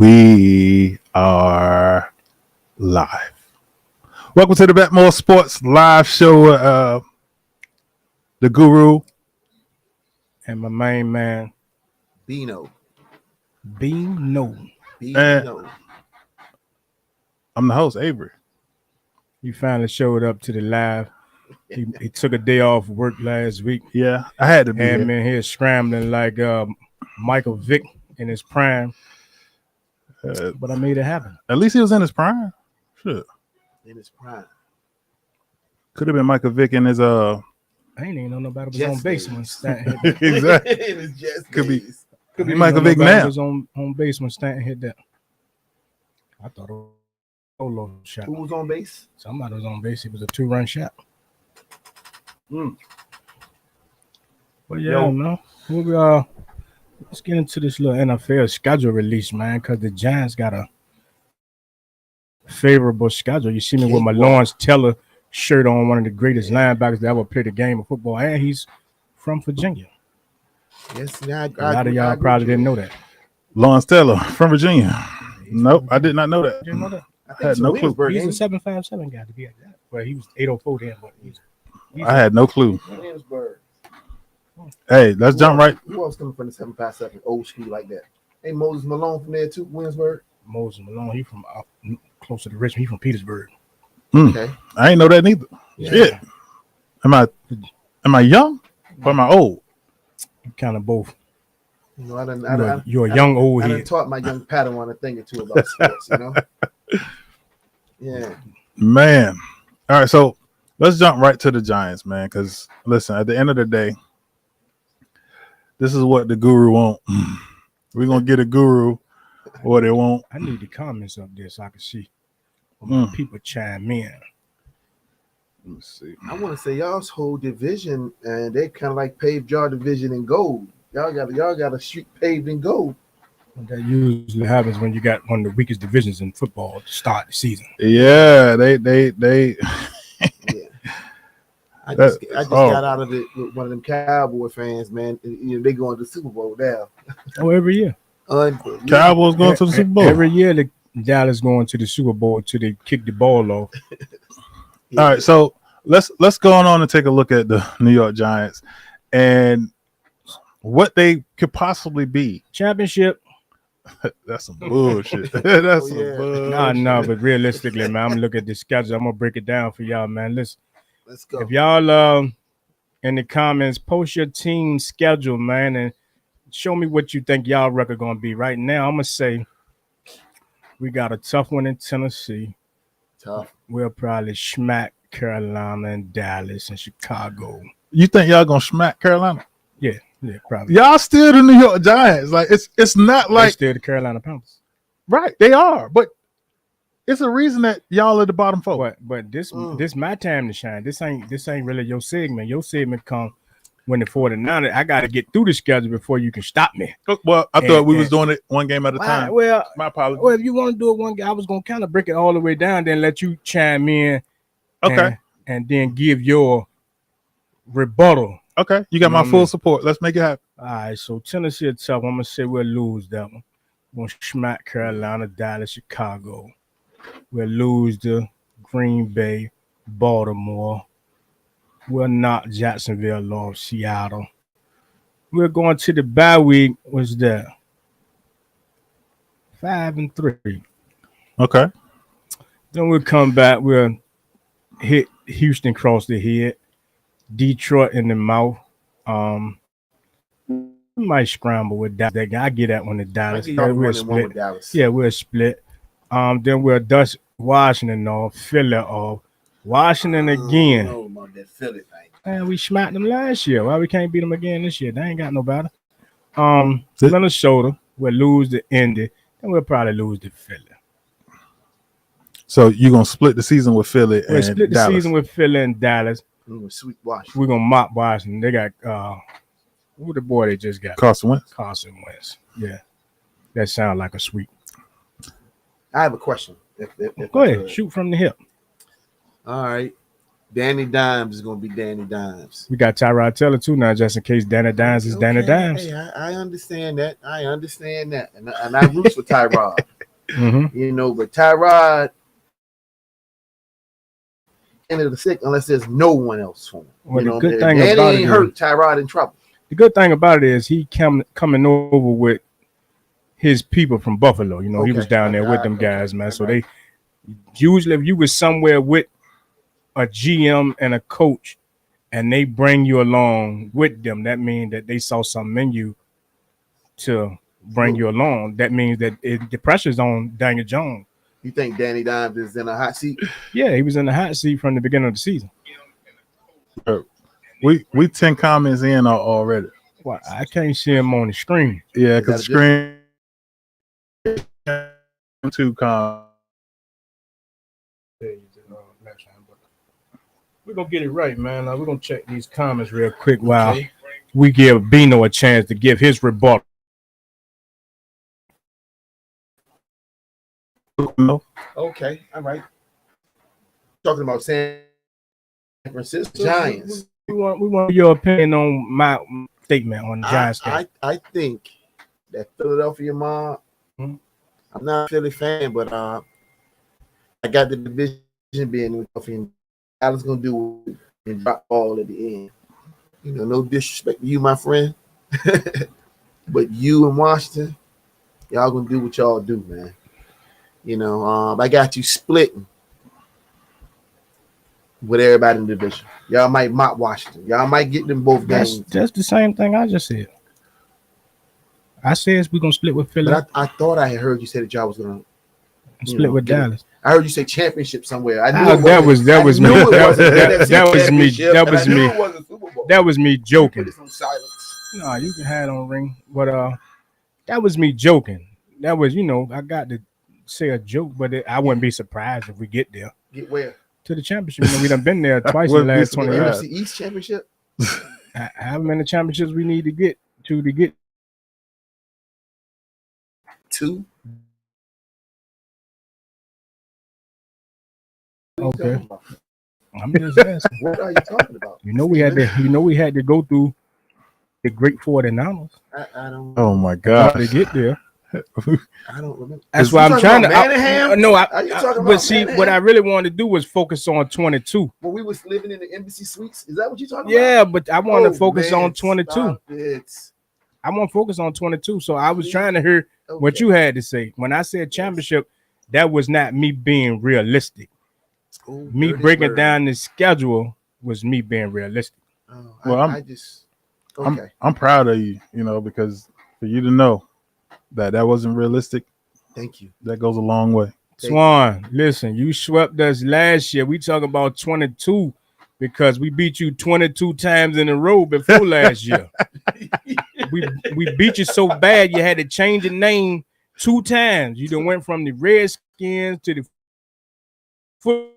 We are live. Welcome to the Betmoorsports live show. The Guru and my main man, Bino. Bino. Bino. I'm the host, Avery. He finally showed up to the live. He took a day off work last week. Yeah, I had to be Had here. me in here scrambling like Michael Vick in his prime. But I made it happen. At least he was in his prime. Sure. In his prime. Could have been Michael Vick in his I ain't even know nobody was Jets on base days. when Stanton hit that. Exactly. In his Jets Could be. days. Could be I Michael didn't know Vick nobody now. was on base when Stanton hit that. I thought it was a solo shot. Who was on base? Somebody was on base. It was a 2-run shot. Mm. But yeah, Yo. man. Let's get into this little NFL schedule release, man, because the Giants got a favorable schedule. You see me with my Lawrence Taylor shirt on, one of the greatest linebackers that ever played the game of football, and he's from Virginia. Yes, yeah, A lot of y'all probably didn't know that. Lawrence Taylor from Virginia. Nope, I did not know that. Did you know that? I had no clue. He's a 757 guy to be like that. Well, he was 804 then, but he's I had no clue. Williamsburg. Hey, let's jump right. Who else coming from the 757 old school like that? Hey, Moses Malone from there too, Williamsburg. Moses Malone. He from close to the Richmond. He from Petersburg. Okay. I ain't know that neither. Yeah. Shit. Am I young or am I old? Kind of both. You know, You're a young old I done head. taught my young Padawan a thing or two about sports, you know? Yeah. Man. All right, so let's jump right to the Giants, man, because listen, at the end of the day, this is what the Guru want. We're going to get a Guru what they want. I need the comments up there so I can see when my people chime in. Let me see. I want to say y'all's whole division, and they kind of like paved your division in gold. Y'all got a street paved in gold. That usually happens when you got one of the weakest divisions in football to start the season. Yeah, they Yeah. I just got out of it with one of them Cowboy fans, man. You know, they going to the Super Bowl now. Oh, every year. Cowboys going to the Super Bowl. Every year the Dallas going to the Super Bowl until they kick the ball off. All right, so let's go on and take a look at the New York Giants and what they could possibly be. Championship. That's some bullshit. That's some yeah. bullshit. No, but realistically, man, I'm gonna look at the schedule. I'm gonna break it down for y'all, man. Let's go. If y'all in the comments, post your team schedule, man, and show me what you think y'all record gonna be. Right now, I'm gonna say we got a tough one in Tennessee. Tough. We'll probably smack Carolina and Dallas and Chicago. You think y'all gonna smack Carolina? Yeah, probably. Y'all still the New York Giants. Like it's not like They still the Carolina Panthers. right. They are, but it's a reason that y'all are the bottom four. But this my time to shine. This ain't really your segment. Your segment come when the 49ers. I got to get through the schedule before you can stop me. Well, I thought we was doing it one game at a time. Well, My apologies. Well, if you want to do it one game, I was gonna kind of break it all the way down, then let you chime in. Okay. And then give your rebuttal. Okay. You got my full support. Let's make it happen. All right, so Tennessee is tough. I'm gonna say we'll lose that one. We'll smack Carolina, Dallas, Chicago. We'll lose to Green Bay, Baltimore. We'll knock Jacksonville off, Seattle. We're going to the bye week. What's that? 5-3. Okay. Then we'll come back. We'll hit Houston across the head, Detroit in the mouth. We might scramble with that. I get that one to Dallas. We'll split. Yeah, we'll split. Then we'll dust Washington off, Philly off, Washington again. I don't know about that Philly thing. And we smacked them last year. Why we can't beat them again this year? They ain't got no better. Minnesota, we'll lose to Indy, and we'll probably lose to Philly. So you're gonna split the season with Philly We'll and split the Dallas. season with Philly and Dallas. Sweet Washington. We're gonna mop Washington. They got who the boy they just got? Carson Wentz. Carson Wentz. Yeah. That sounds like a sweep. I have a question. Go ahead, shoot from the hip. All right. Danny Dimes is gonna be Danny Dimes. We got Tyrod Taylor too now, just in case Danny Dimes is Danny Dimes. Hey, I understand that. And I root for Tyrod. You know, but Tyrod into the sick unless there's no one else for him. Well, you know, the good thing Danny about ain't it hurt. Tyrod in trouble. The good thing about it is he coming over with his people from Buffalo. You know, he was down there with them guys, man. So they usually, if you was somewhere with a GM and a coach, and they bring you along with them, that means that they saw something in you to bring you along. That means that the pressure's on Daniel Jones. You think Danny Dimes is in a hot seat? Yeah, he was in the hot seat from the beginning of the season. We 10 comments in already. Well, I can't see him on the screen. Yeah, because the screen 2 comments. We're gonna get it right, man. We're gonna check these comments real quick while we give Bino a chance to give his rebuttal. Okay, all right. Talking about San Francisco Giants. We want your opinion on my statement on the Giants. I think that Philadelphia mob. I'm not a Philly fan, but I got the division being Philadelphia. Dallas gonna do it and drop ball at the end. You know, no disrespect to you, my friend, but you and Washington, y'all gonna do what y'all do, man. You know, I got you splitting with everybody in the division. Y'all might mock Washington. Y'all might get them both games. That's the same thing I just said. I said we're gonna split with Philly. But I thought I had heard you say that y'all was gonna split with Dallas. I heard you say championship somewhere. I knew that was me. That was me joking. No, you can have it on ring, but that was me joking. That was, you know, I got to say a joke, but I wouldn't be surprised if we get there. Get where? To the championship. You know, we done been there twice in the last 20 years. NFC East championship. How many championships we need to get to get 2? Okay. I'm just asking. What are you talking about? You know we had to go through the great 49ers. I don't. Oh my God! To get there. I don't remember. That's why I'm trying to. But but see, what I really wanted to do was focus on 22. When we was living in the Embassy Suites, is that what you're talking about? Yeah, but I want to focus on 22. I want to focus on 22. So I was trying to hear what you had to say. When I said championship, that was not me being realistic. Me breaking down the schedule was me being realistic. I'm proud of you, you know, because for you to know that wasn't realistic. Thank you. That goes a long way. Swan, listen, you swept us last year. We talking about 22 because we beat you 22 times in a row before last year. we beat you so bad you had to change your name 2 times. You done went from the Redskins to the foot.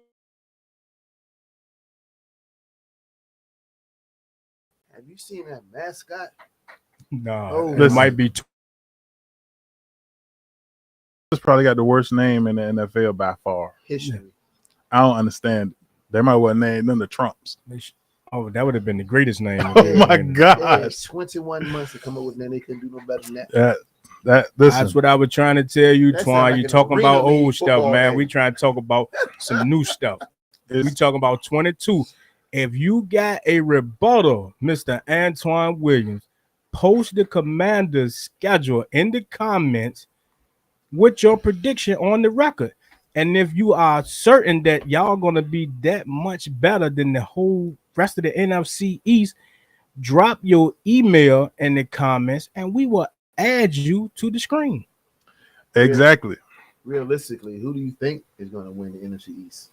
Have you seen that mascot? No, it might be. It's probably got the worst name in the NFL by far. History. I don't understand. They might well name them the Trumps. Oh, that would have been the greatest name. Oh my God! 21 months to come up with, and they couldn't do no better than that. That's what I was trying to tell you, Twan. You talking about old stuff, man. Game. We trying to talk about some new stuff. We talking about 22. If you got a rebuttal, Mr. Antoine Williams, post the Commander's schedule in the comments with your prediction on the record. And if you are certain that y'all going to be that much better than the whole rest of the NFC East, drop your email in the comments and we will add you to the screen. Exactly. Realistically, who do you think is going to win the NFC East?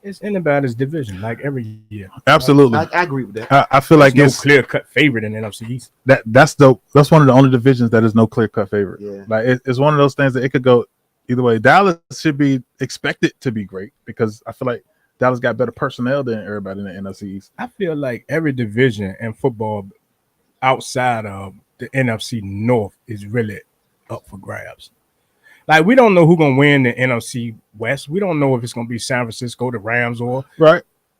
It's anybody's division, like every year. Absolutely, I agree with that. I feel like it's no clear-cut favorite in the NFC East. That's one of the only divisions that is no clear-cut favorite. Yeah. Like it's one of those things that it could go either way. Dallas should be expected to be great because I feel like Dallas got better personnel than everybody in the NFC East. I feel like every division in football outside of the NFC North is really up for grabs. Like, we don't know who's going to win the NFC West. We don't know if it's going to be San Francisco, the Rams, or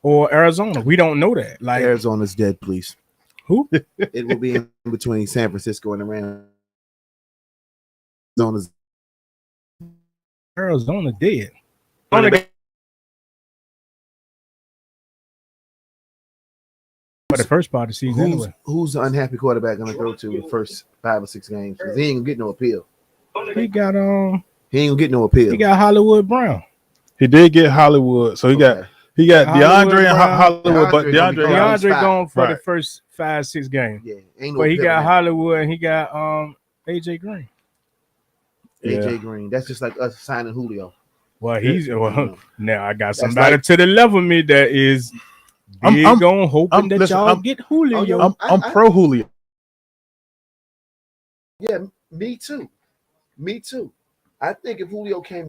or Arizona. We don't know that. Like Arizona's dead, please. who? It will be in between San Francisco and the Rams. Arizona's Arizona dead. For the first part of the season, anyway. who's the unhappy quarterback going to throw to the first 5 or 6 games? Because he ain't gonna get no appeal. He got He ain't gonna get no appeal. he got Hollywood Brown. He did get Hollywood, so he got DeAndre and Hollywood, but DeAndre gone for the Right. first 5-6 games. Yeah, ain't no But he appeal got in that. Hollywood and he got AJ Green. AJ Green. That's just like us signing Julio. Well, now I got That's somebody like- to the level of me that is big on hoping that listen, y'all I'm- get Julio. I'm pro Julio. Yeah, me too. Me too. I think if Julio came,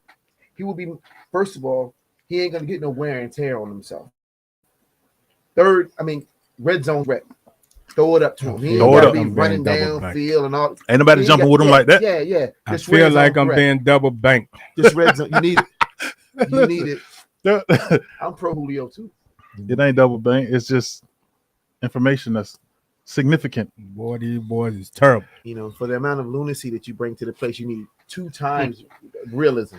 he would be, first of all, he ain't gonna get no wear and tear on himself. Third, I mean, red zone threat. Throw it up to him. He ain't Throw it gotta up. be I'm running being double downfield and all. Ain't nobody He jumping got- with him yeah, like that. Yeah. I Just feel red like zone I'm threat. being double banked. Just red zone. You need it. You need it. I'm pro Julio too. It ain't double bank. It's just information that's significant. Boy, these boys is terrible. You know, for the amount of lunacy that you bring to the place, you need 2 times realism.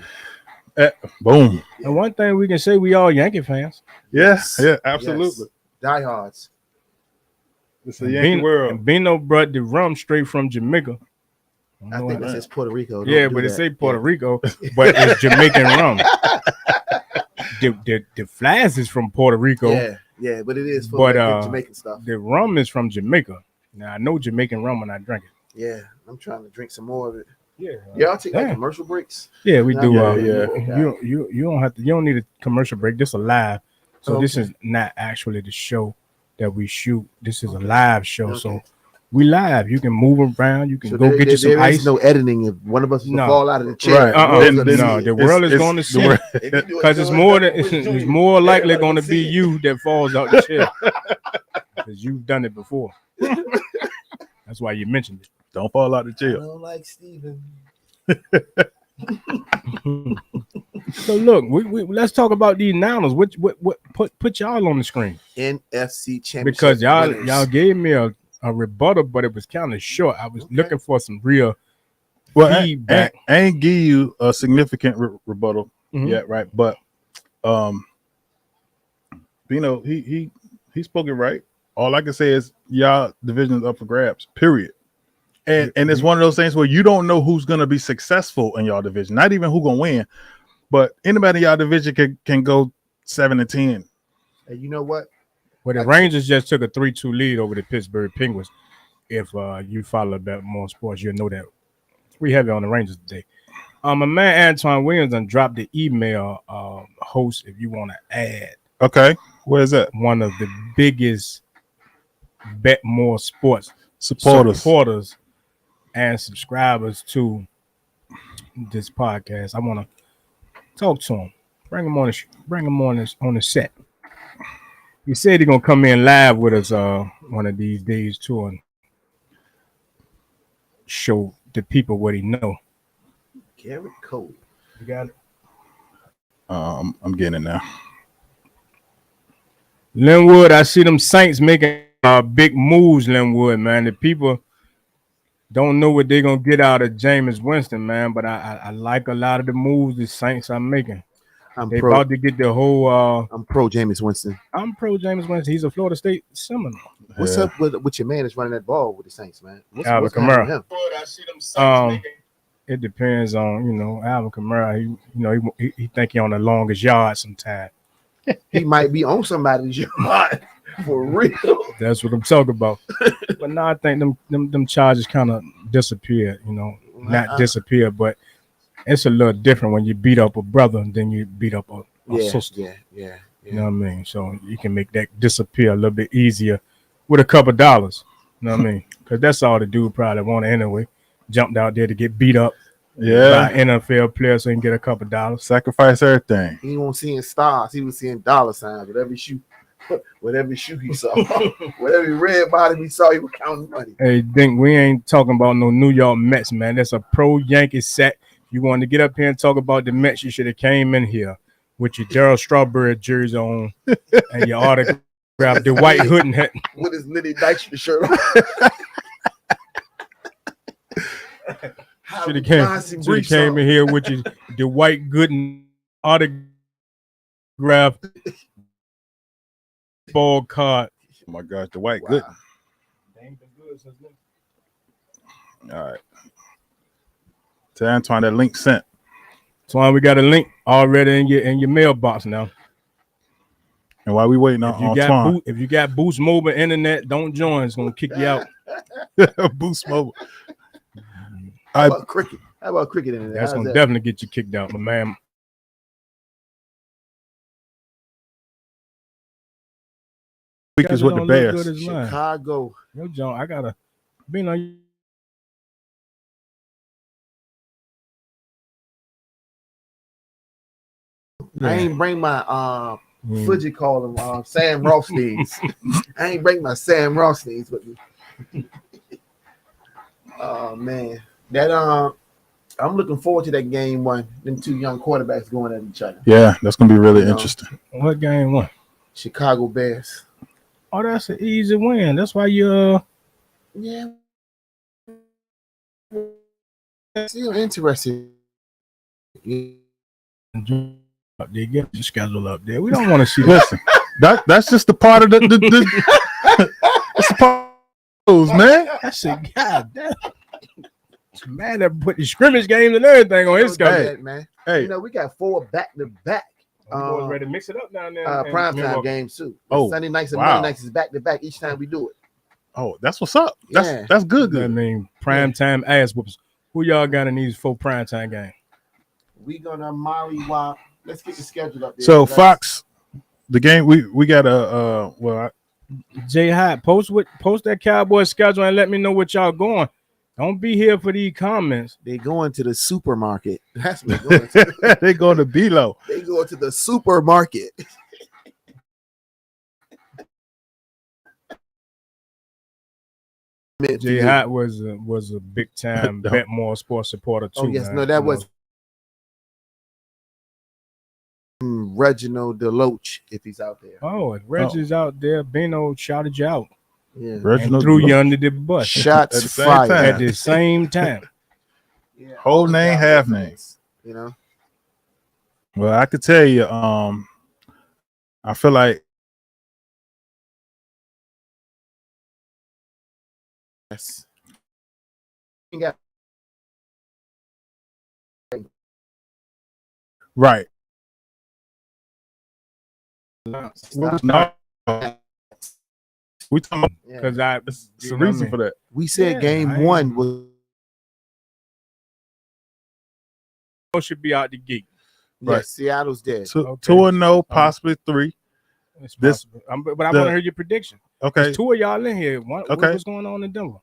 Boom. And one thing we can say, we all Yankee fans. Yes. Yeah. Absolutely. Diehards. It's a Yankee world. And Bino brought the rum straight from Jamaica. I think it says Puerto Rico. Don't Yeah, do but it that. say Puerto Rico, but it's Jamaican rum. The flask is from Puerto Rico. Yeah, but it is full But, of Jamaican stuff. The rum is from Jamaica. Now I know Jamaican rum when I drink it. Yeah, I'm trying to drink some more of it. Yeah, Y'all take like Damn. commercial breaks? yeah, we do. Yeah. You don't have to. You don't need a commercial break. This is a live, so this Okay. is not actually the show that we shoot. This is a Okay. live show, Okay. so we live. You can move around. You can So go get you some there is ice. no editing if one of us is to No. fall out of the chair. Right. Then- Then- then- The world is going to see it. Because it's more than it's more likely going to be you that falls out the chair because you've done it before. That's why you mentioned it. Don't fall out the I jail. don't like Steven. So look, we let's talk about these Niners. What put y'all on the screen NFC Championship. because y'all winners. gave me a rebuttal, but it was kind of short. I was looking for some real Well, I feedback. ain't give you a significant rebuttal Mhm. yet, right? But he spoke it right. All I can say is y'all division is up for grabs. Period. And it's one of those things where you don't know who's gonna be successful in y'all division. Not even who gonna win, but anybody in y'all division can go 7-10. And you know what? Well, the Rangers just took a 3-2 lead over the Pittsburgh Penguins. If you follow Betmoorsports, you'll know that we have it on the Rangers today. My man Antoine Williams done dropped the email host if you want to add Okay, where's that? one of the biggest Betmoorsports Supporters. and subscribers to this podcast. I want to talk to him. Bring him on the set. He said he's gonna come in live with us one of these days too and show the people what he know. Garrett Cole. You got it. I'm getting it now. Linwood, I see them Saints making big moves, Linwood, man. The people don't know what they're going to get out of Jameis Winston, man, but I like a lot of the moves the Saints are making. They about to get the whole I'm pro Jameis Winston. I'm pro Jameis Winston. He's a Florida State Seminole. What's Yeah. up with your man that's running that ball with the Saints, man? Alvin What's going on Kamara. with him? It depends on, Alvin Kamara. He think he on the longest yard sometime. He might be on somebody's yard for real. That's what I'm talking about. But no, I think them charges kind of disappeared, not disappear, but it's a little different when you beat up a brother than you beat up a sister. Yeah. You know what I mean? So you can make that disappear a little bit easier with a couple dollars. You know what I mean? Because that's all the dude probably wanted anyway. Jumped out there to get beat up by an NFL player so he can get a couple dollars. Sacrifice everything. He wasn't seeing stars. He was seeing dollar signs with every shoe he saw. With every red bottom he saw, he was counting money. Hey, Dink, we ain't talking about no New York Mets, man. That's a pro Yankee set. You wanted to get up here and talk about the Mets, you should have came in here. with your Daryl Strawberry jersey on and your autograph, the white hood and hat. With his Liddy Dykstra shirt on. Should have came in here with you, the white good and autograph ball card. Oh my gosh, the white good. All right. To Antoine, that link sent. So we got a link already in your mailbox now. And while we waiting on Antoine, if you got Boost Mobile internet, don't join. It's gonna kick you out. Boost Mobile. How about cricket? How about cricket internet? That's gonna definitely get you kicked out, my man. Week is with the Bears. Chicago. Yo, John, I gotta be on. I ain't bring my Fuji call them Sam Rothstein's. I ain't bring my Sam Rothstein's with me. Oh man, that I'm looking forward to that game one. Them two young quarterbacks going at each other. Yeah, that's gonna be really interesting. What game one? Chicago Bears. Oh, that's an easy win. That's why you yeah. Still interested. They get the schedule up there. We don't want to see Listen, that's just the part of the it's the part of those, man. That's a goddamn man that put the scrimmage games and everything on his schedule. Man. Hey, you know, we got 4 back-to-back. Ready to mix it up down there. Primetime games too. Oh, Sunday nights and Monday nights is back-to-back each time we do it. Oh, that's what's up. That's good. I mean, primetime ass whoops. Who y'all got in these 4 primetime games? We gonna Molly Wop. Let's get the schedule up there. So Fox, the game we got a Jay Hot, post that Cowboys schedule and let me know what y'all going. Don't be here for these comments. They going to the supermarket. That's what they're going to. They going to Below. They going to the supermarket. Jay Hot was a big time Betmoorsports supporter too. Oh yes, man. no, that was Reginald DeLoach, if he's out there. Oh, if Reggie's out there, Bino shouted you out. Yeah, Reginald threw you under the bus. Shots fired at the same time. Yeah, whole name, half name. You know. Well, I could tell you, I feel like yes. Right. No, we talking because it's a reason for that. We said game one was should be out the gate. Right. Seattle's dead. 2-0, possibly 3. But I want to hear your prediction. Okay. There's 2 of y'all in here. What's going on in Denver?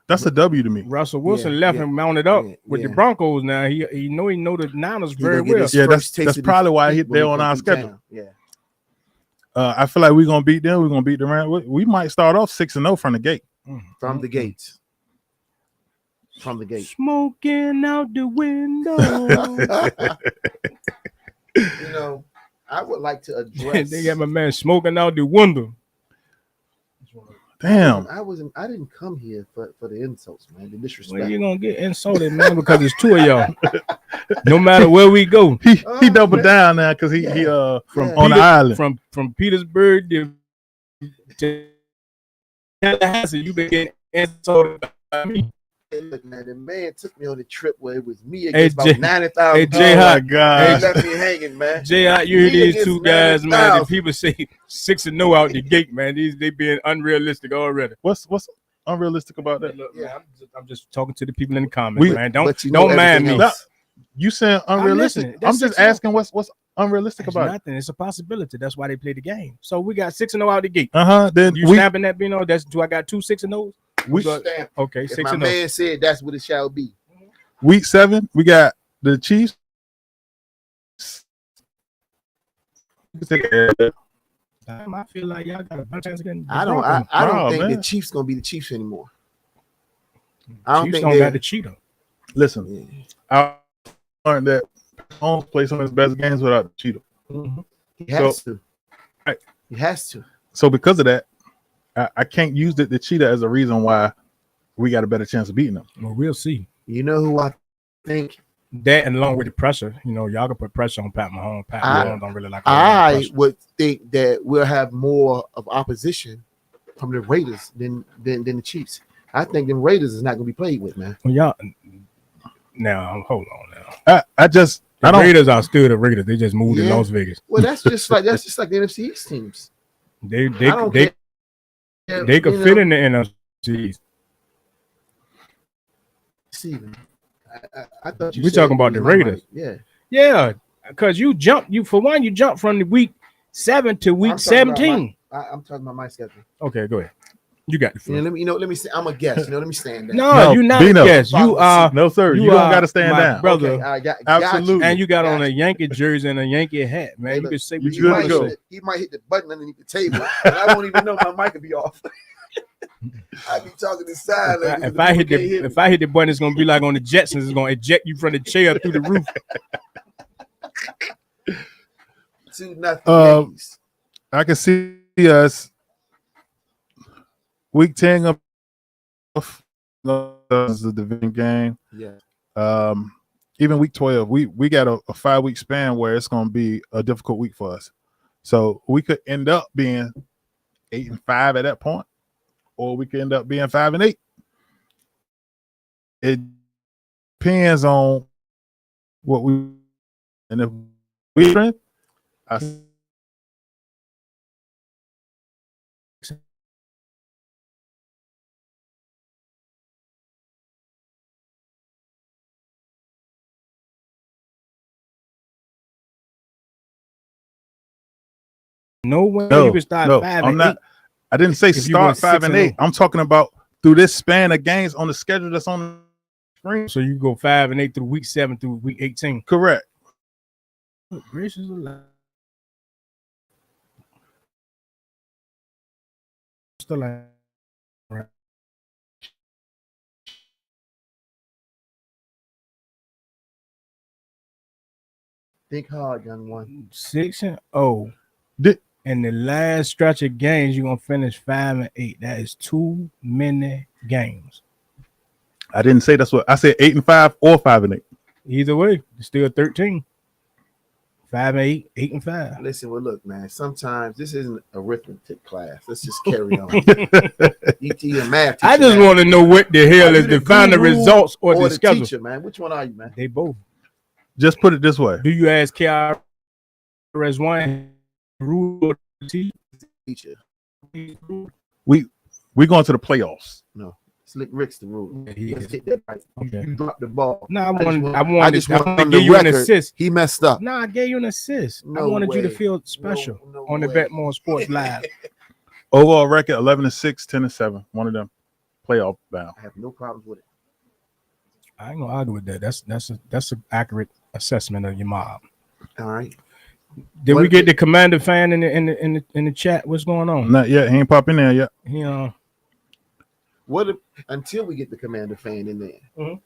That's a W to me. Russell Wilson left and mounted up with the Broncos. Now he know the Niners very well. Yeah, that's probably why they're on our schedule. Yeah. I feel like we're gonna beat them. We're gonna beat the Rams. We might start off 6-0 from the gate. From the gates. From the gate. Smoking out the window. You know, I would like to address. They got my man smoking out the window. Damn. I didn't come here for the insults, man. The disrespect. Well, you're gonna get insulted, man, because it's 2 of y'all. No matter where we go. He doubled down now because he from on the island. From Petersburg to Tallahassee, you been getting insulted by me. Hey, look, man, the man took me on a trip where it was me against about 90,000. Hey, Jay Hot, God, he left me hanging, man. Jay Hot, you hear these 2 guys, man. And people say 6-0 out the gate, man. They being unrealistic already. What's unrealistic about that? Look, yeah, I'm just talking to the people in the comments, man. Don't mind me. You saying unrealistic? I'm just asking what's unrealistic about nothing. It's a possibility. That's why they play the game. So we got 6-0 out the gate. Then you snapping that, Bino? Do I got 2 6-0s? We stamp. Okay, 6-0. My man said that's what it shall be. Week 7, we got the Chiefs. I feel like y'all got a bunch of again. I don't think the Chiefs gonna be the Chiefs anymore. I don't Chiefs think don't got the cheetah. Listen, I learned that Mahomes play some of his best games without the cheetah. Mhm. He has So- to. Right. He has to. So because of that, I can't use the cheetah as a reason why we got a better chance of beating them. Well, we'll see. You know who I think That and along with the pressure, y'all can put pressure on Pat Mahomes. Pat Mahomes don't really like. I would think that we'll have more of opposition from the Raiders than the Chiefs. I think the Raiders is not going to be played with, man. Well, y'all. Now, hold on. Now, I don't. Raiders are still the Raiders. They just moved to Yeah. Las Vegas. Well, that's just like the NFC East teams. They I don't could care, fit in the NFC. Steven, I thought you We said talking about it the was my Raiders. money. Yeah. Yeah, because you jumped from the week 7 to week I'm talking about 17. I'm talking about my schedule. Okay, go ahead. You got the floor. Let me say I'm a guest. Let me stand there. No, you're not Bino. a guest. You are No, sir. You don't got to stand my down. brother. Okay, I got Absolutely. And you got on a Got you. Yankee jersey and a Yankee hat, man. Hey, You look, can say you what you good want to to go. say. He might hit the button underneath the table, and I won't even know my mic will be off. I be talking in sign language. If I hit the button, it's gonna be like on the Jetsons. It's gonna eject you from the chair through the roof. 2-0 Yankees. I can see us week 10 of the division game. Yeah. Even week 12, we got a 5-week span where it's going to be a difficult week for us. So we could end up being 8-5 at that point, or we could end up being 5-8. It depends on what we, and if we No way you can start 5 I'm and not. 8. I didn't say If you go start 5 and 8. 6-0. I'm talking about through this span of games on the schedule that's on the screen. So you go 5 and 8 through week 7 through week 18. Correct. Gracious alive. Still ain't right. Think hard, young one. 6-0. Did- In the last stretch of games, you're gonna finish 5 and 8. That is too many games. I didn't say that's what I said. 8-5 or 5-8. Either way, it's still 13. 5 and 8, 8 and 5. Listen, well, look, man. Sometimes this isn't arithmetic class. Let's just carry on. ET and math. I teacher, just man. want to know what the hell Are is you the define the guru results or the the schedule. teacher, man? Which one are you, man? They both. Just put it this way. Do you ask KRS-One rule or the teacher? Teacher. We going to the playoffs. No. Slick Rick's the rule. Yeah, he Let's is. get that right. Okay. You dropped the ball. No, I just wanted want to on give the you an record, assist. He messed up. No, I gave you an assist. I No wanted you to way. feel special No on the way. Betmoorsports Live. Overall record 11-6, 10-7. One of them playoff bound. I have no problems with it. I ain't gonna argue with that. That's an accurate assessment of your mob. All right. Did What- we get the Commander fan in the chat? What's going on? Not yet. He ain't popping there yet. You know, What if, until we get the Commander fan in there? Mhm.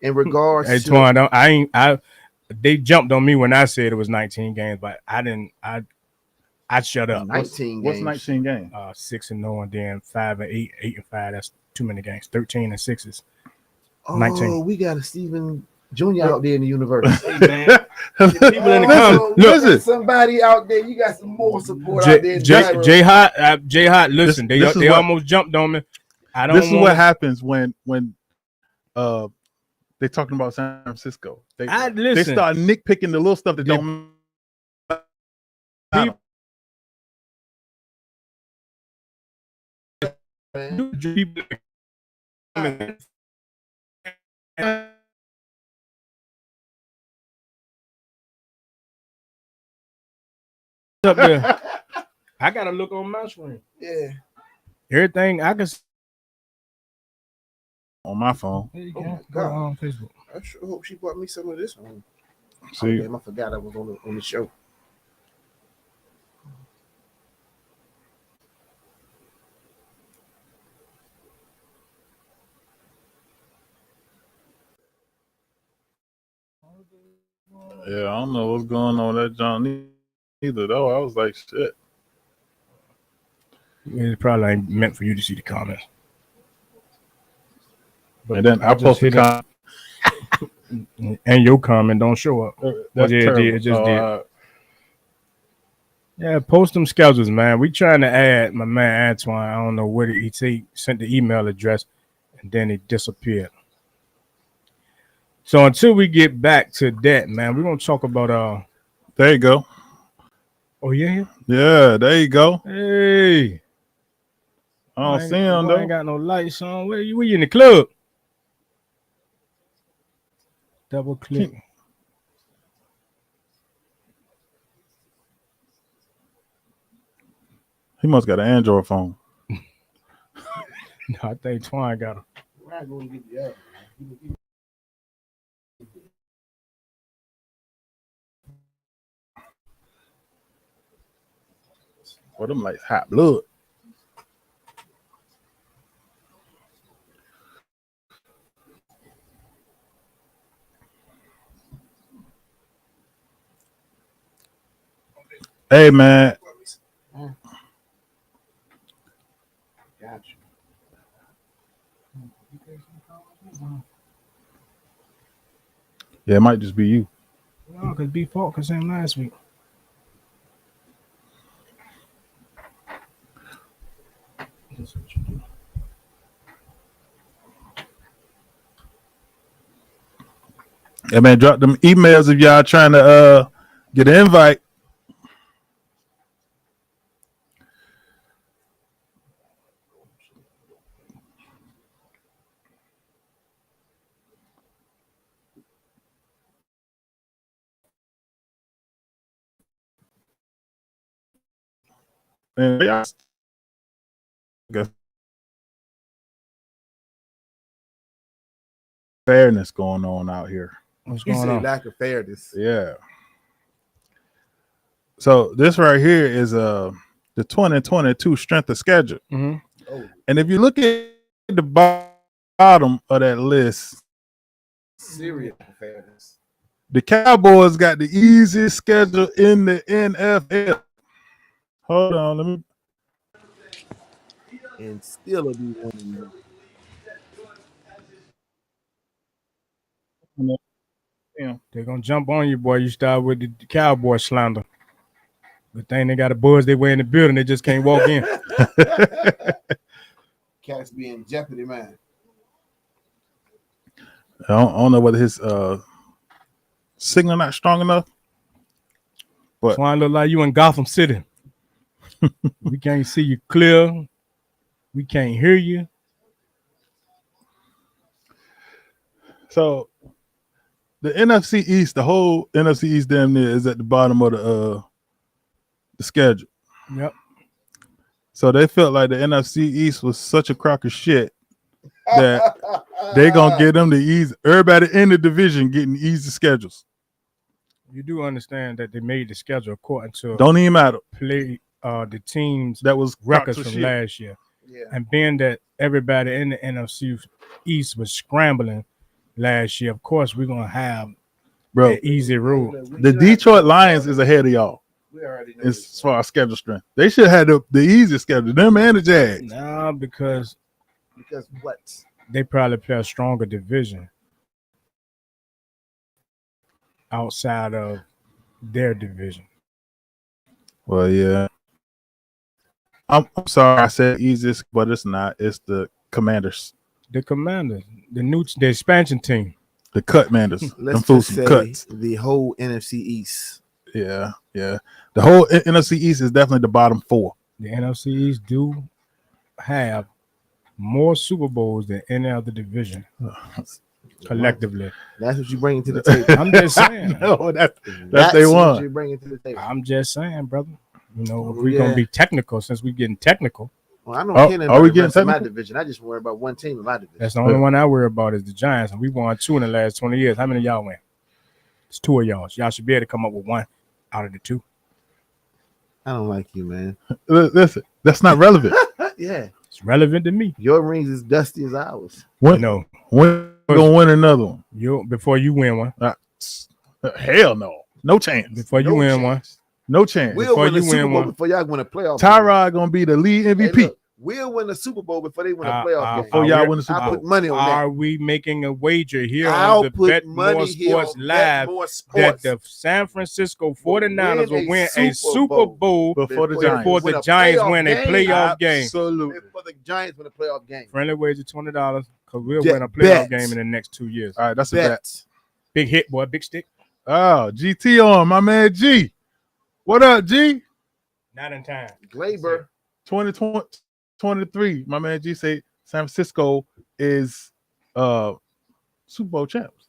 In regards hey to Twan, they jumped on me when I said it was 19 games, but I didn't. I shut up. 19 What's games. 19 games? 6-0 and then 5 and 8, 8 and 5. That's too many games. 13 and 6s. Oh, 19. we got a Stephen Jr. out there in the universe. Hey man, people in the Listen, comments. We got listen. somebody out there. You got some more support out there. in Gyro. J Hot. Listen, This is they what- almost jumped on me. I don't. This is what happens when they talking about San Francisco. They listen. start nitpicking the little stuff that They- don't People- Man. people up there. I gotta look on my screen. Yeah. Everything I can. on my phone. There you Oh go. my Go God. on Facebook. I sure hope she brought me some of this one. Oh, See, damn, I forgot I was on the show. Yeah, I don't know what's going on with that John either though. I was like, shit. It probably ain't meant for you to see the comments. But And then I just posted hit it, and your comment don't show up. That's yeah, terrible. it just did. Yeah, post them schedules, man. We trying to add my man Antoine. I don't know where he sent the email address, and then it disappeared. So until we get back to that, man, we're gonna talk about There you go. Oh yeah. Yeah, there you go. Hey. I don't see him I though. ain't got no lights on. Where you in the club? Double click. He must got an Android phone. No, I think Twine got him. We're not going to get the other. Well, them like hot blood. Hey man. Got you. Yeah, it might just be you. No, because B Focus in last week. That's what you do. Yeah, man, drop them emails if y'all trying to get an invite. And y'all fairness going on out here. What's You going say on? lack of fairness. Yeah. So this right here is the 2022 strength of schedule. Mm-hmm. Oh, And if you look at the bottom of that list, serious fairness. the Cowboys got the easiest schedule in the NFL. Hold on, let me. And still will be one in there. They're gonna jump on you, boy. You start with the Cowboy slander. Good thing they got a buzz they wear in the building. They just can't walk in. Cats be in jeopardy, man. I don't know whether his signal not strong enough. But Twine look like you in Gotham City. We can't see you clear. We can't hear you. So the NFC East, the whole NFC East damn near is at the bottom of the schedule. Yep. So they felt like the NFC East was such a crock of shit that they gonna get them the easy. Everybody in the division getting easy schedules. You do understand that they made the schedule according to Don't even matter. play the teams That was records crocks of from shit. last year. Yeah. And being that everybody in the NFC East was scrambling last year, of course we're gonna have Bro, an easy road. the Detroit Lions is ahead of y'all We already know as this. far as schedule strength. They should have had the easiest schedule. Them and the Jags. Nah, because what? they probably play a stronger division outside of their division. Well, yeah. I'm sorry I said easiest, but it's not. It's the Commanders. The Commanders, the expansion team. The Cutmanders. Them Let's fools just some say cuts. the whole NFC East. Yeah, yeah. The whole NFC East is definitely the bottom four. The NFC East do have more Super Bowls than any other division collectively. That's what you bring to the table. I'm just saying. No, that's That's they what won. you bring to the table. I'm just saying, brother. You know, if Oh, we're gonna yeah. be technical, since we're getting technical, Well, I don't Oh, care are we about the getting rest of my technical? division. I just worry about one team in my division. that's the only one I worry about is the Giants, and we won 2 in the last 20 years. How many of y'all win? It's 2 of y'all. Y'all should be able to come up with 1 out of the 2. I don't like you, man. Listen, that's not relevant. Yeah, It's relevant to me. your rings is dusty as ours. When You know, we're gonna win another one. before you win one. Hell no. No chance. Before you win one. No chance. We'll Before win the you Super win Bowl one. before y'all win a playoff game. Tyrod gonna be the lead Hey, MVP look, we'll win the Super Bowl before they win a playoff game. before y'all win the Super I Bowl. put money on that. Are we making a wager here I'll on the put money here Betmoorsports on Live Betmoorsports that the San Francisco 49ers will win a Super Bowl before the Giants win a playoff game? Absolutely. Before the Giants win a playoff game. Friendly wager $20 because we'll Bet. win a playoff game in the next 2 years. All right, that's a bet. Bet. Big hit, boy. Big stick. Oh, GT on my man G. What up, G? Not in time. Glaber. 2023. My man G say San Francisco is Super Bowl champs.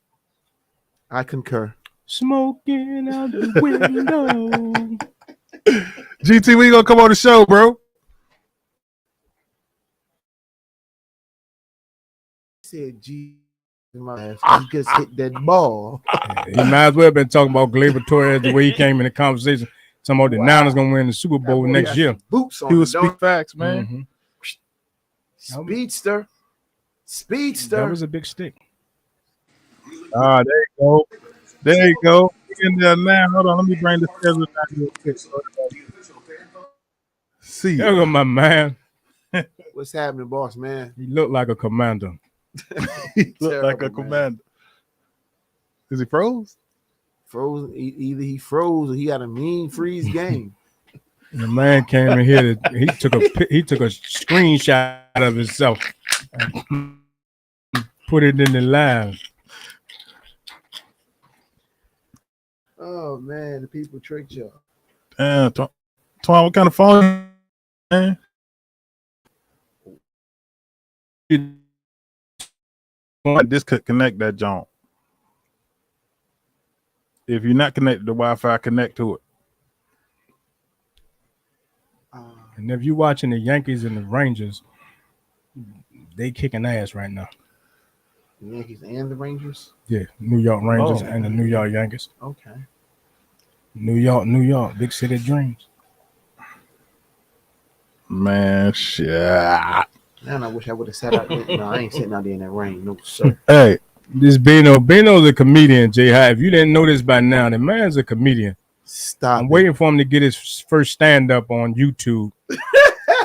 I concur. Smoking out the window. GT, we gonna come on the show, bro. Said G. My ass. He just hit that ball. He might as well have been talking about Glaber Torres the way he came in the conversation. Talking about the Niners gonna win the Super Bowl next year. Boots on. He was speak facts, man. Mhm. Speedster. That was a big stick. Ah, there you go. There you go. In there now. Hold on, let me bring the schedule down real quick. See, There go my man. What's happening, boss man? He looked like a commander. he looked like a Terrible, commander. Is he froze? Frozen. Either he froze or he had a mean freeze game. The man came in here. He took a screenshot of himself, and put it in the live. Oh man, the people tricked y'all. Damn, Twan, what kind of phone, man? I disconnect that junk. If you're not connected to Wi-Fi, connect to it. And if you're watching the Yankees and the Rangers, they kicking ass right now. The Yankees and the Rangers. Yeah, New York Rangers and the New York Yankees. Okay. New York, big city of dreams. Man, shit. Man, I wish I would have sat out there. No, I ain't sitting out there in that rain. No, sir. Hey, This Bino's a comedian, Jay High. If you didn't know this by now, the man's a comedian. Stop. I'm waiting for him to get his first stand-up on YouTube.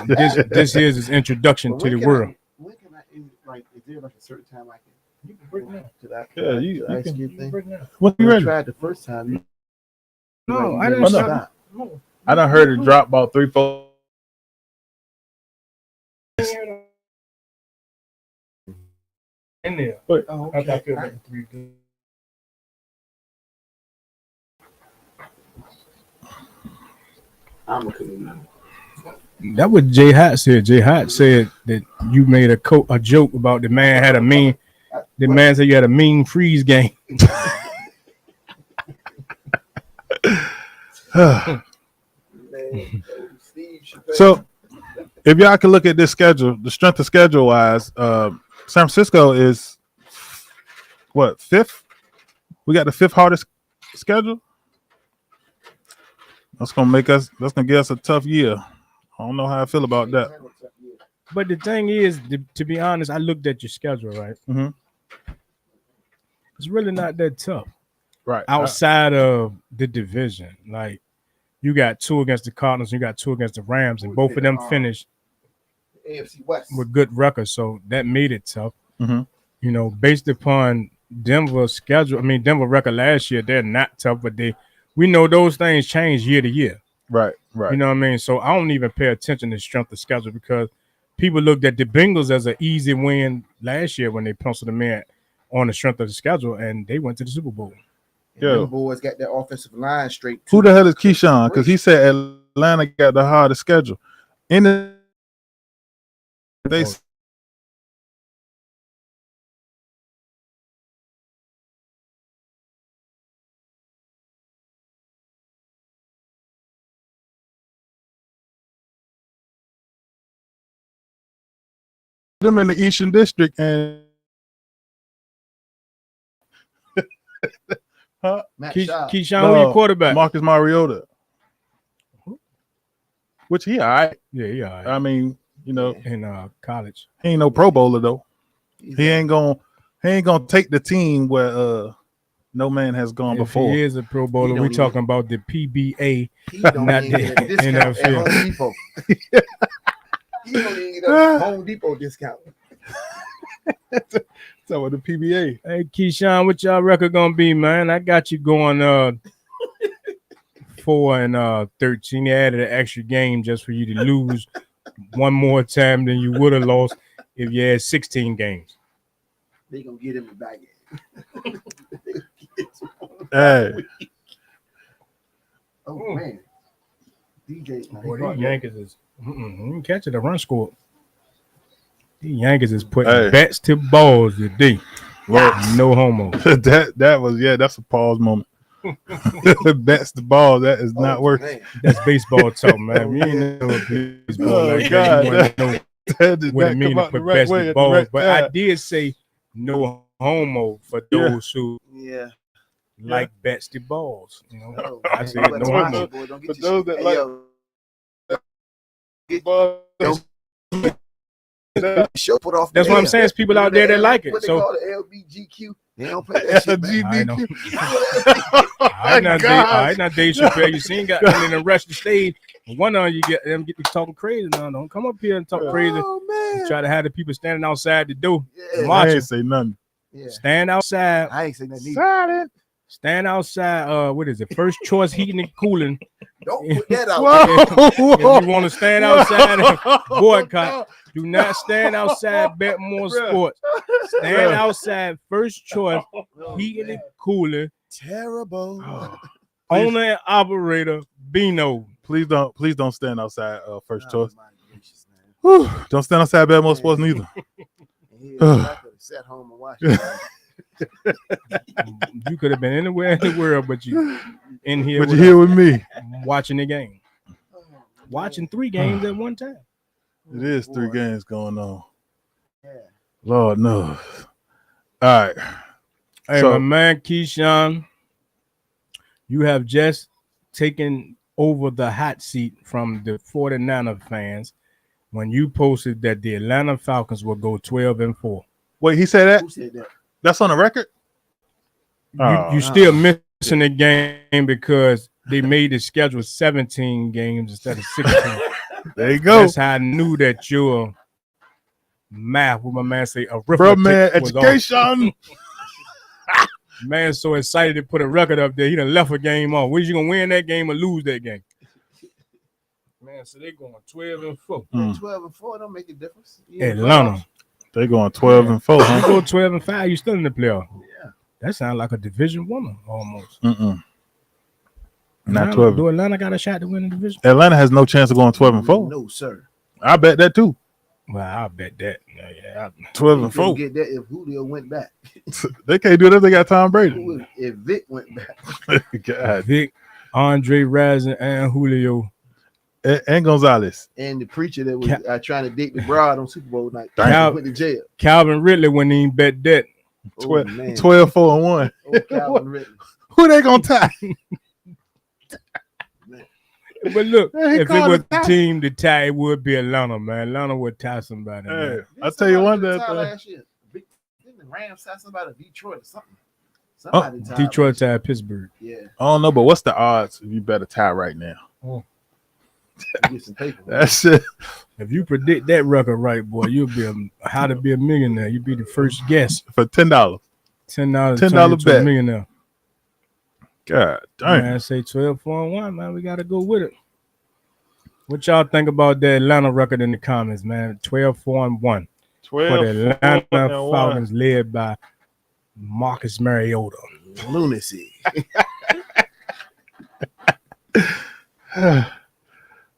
This here's his introduction to the world. When can I, like, is there like a certain time I can? You can break now. Yeah, you ice can- cube thing? what you I ready? tried the first time. No, I you didn't stop. stop. I done heard it drop about 3-4. In there. Wait. Oh, I okay. feel like 3 good. I'm a comedian. That what Jay Hot said. Jay Hot said that you made a joke about the man had a mean. The man said you had a mean freeze game. So, if y'all can look at this schedule, the strength of schedule wise, San Francisco is what, 5th? We got the 5th hardest schedule. That's gonna give us a tough year. I don't know how I feel about that. But the thing is, to be honest, I looked at your schedule, right? Mm-hmm. It's really not that tough. Right. Outside of the division, like you got 2 against the Cardinals, you got 2 against the Rams, and both of them finished AFC West with good records, so that made it tough. Mm-hmm. You know, based upon Denver's schedule, I mean Denver record last year, they're not tough, but we know those things change year to year. Right. You know what I mean? So I don't even pay attention to strength of schedule because people looked at the Bengals as an easy win last year when they penciled them in on the strength of the schedule, and they went to the Super Bowl. Yeah. Them boys got their offensive line straight. Who the hell is Keyshawn? Because he said Atlanta got the hardest schedule. They them in the Eastern District and Matt Schaub. Keyshawn, who your quarterback? Marcus Mariota. Which he all right. Yeah, yeah. Right. I mean, you know, In college, he ain't no Pro Bowler though. He's He ain't gonna take the team where no man has gone If before. he is a Pro Bowler, we talking about the PBA. He don't Not even get a the discount at NFL. Home Depot. He don't even get a Home Depot discount. So with the PBA. Hey, Keyshawn, what y'all record gonna be, man? I got you going 4-13. They added an extra game just for you to lose one more time than you would have lost if you had 16 games. They gonna get him back in. Hey. Oh man. DJ. Boy, these Yankees is you can catch it a run score. These Yankees is putting Hey. bats to balls today. Well, No homo. that was that's a pause moment. That's the ball. That is not working. Man. That's baseball talk, man. You ain't know baseball Oh, like God. that. You want to know That did what not it mean come to out the put right bats way to at the balls. right But I time. did say no homo for those who Yeah. like bats to balls. You know, Oh, I man, said you better no watch homo. it, boy. Don't For get your those shit. that Hey, like yo, ball, show put off. That's what I'm saying. There's people out there that like it. What they So call it, LBGQ. They don't play that shit, man. I know. GDQ. All right, now, gosh. Dave Chappelle, you seen got them in the rush the stage. One of you get them get to talking crazy now. Don't come up here and talk crazy. Oh man. Try to have the people standing outside the door. Yeah. I Watching. ain't say nothing. Yeah. Stand outside. I ain't saying that neither. Silent. Stand outside. What is it? First choice heating and cooling. Don't put that out. Whoa. If you want to stand outside and boycott, Oh, do not stand outside Betmoorsports. Stand outside First choice Oh, heating man. and cooling. Terrible. God. Owner and operator Bino. Please don't stand outside First Oh, choice. my gracious, man. Whew. Don't stand outside Betmoorsports neither. And I could have sat home and watched it. You could have been anywhere in the world, but you in here But with you're here us, with me. watching the game. Watching 3 games at one time. It is 3 boy. games going on. Yeah. Lord knows. All right. Hey, So- my man Keyshawn, you have just taken over the hot seat from the 49er fans when you posted that the Atlanta Falcons will go 12-4. Wait, he said that? Who said that? That's on the record? Oh, You still missing the game because they made the schedule 17 games instead of 16. There you go. That's how I knew that your math, what my man say, arithmetic Bro, man, was off. education. Man, so excited to put a record up there. He done left a game off. Whether you gonna win that game or lose that game? Man, so they going 12-4. Mm. 12-4 don't make a difference. You in the Atlanta. They going 12-4, You huh? go 12-5, you still in the playoff. Yeah. That sounds like a division winner almost. Mm-mm. Not Atlanta, 12. do Atlanta got a shot to win the division? Atlanta has no chance of going 12-4. No, sir. I bet that too. Well, I'll bet that. Yeah, You 12-4. get that if Julio went back. They can't do that if they got Tom Brady. If Vic went back. God. Vic, Andre Rison, and Julio. And Gonzalez. And the preacher that was trying to date the bride on Super Bowl night went to jail. Calvin Ridley wouldn't even bet that. 12-4-1. Oh, Calvin Ridley. Who they gonna tie? But look, Hey, he if it called was it a tie. team to tie, it would be Atlanta, man. Atlanta would tie somebody. Hey, Man. I'll tell you one Somebody day. tied last year. Didn't the Rams tie somebody to Detroit or something? Somebody tied Detroit last year. tied Pittsburgh. Yeah. I don't know, but what's the odds if you better tie right now? Get some paper. That's it. If you predict that record right, boy, you'll be how to be a millionaire. You'll be the first guest. For $10. $10. $10 bet. $1 millionaire. God damn. Man, say 12-1, man. We gotta go with it. What y'all think about the Atlanta record in the comments, man? 12-1 for the Atlanta Falcons, led by Marcus Mariota. Lunacy.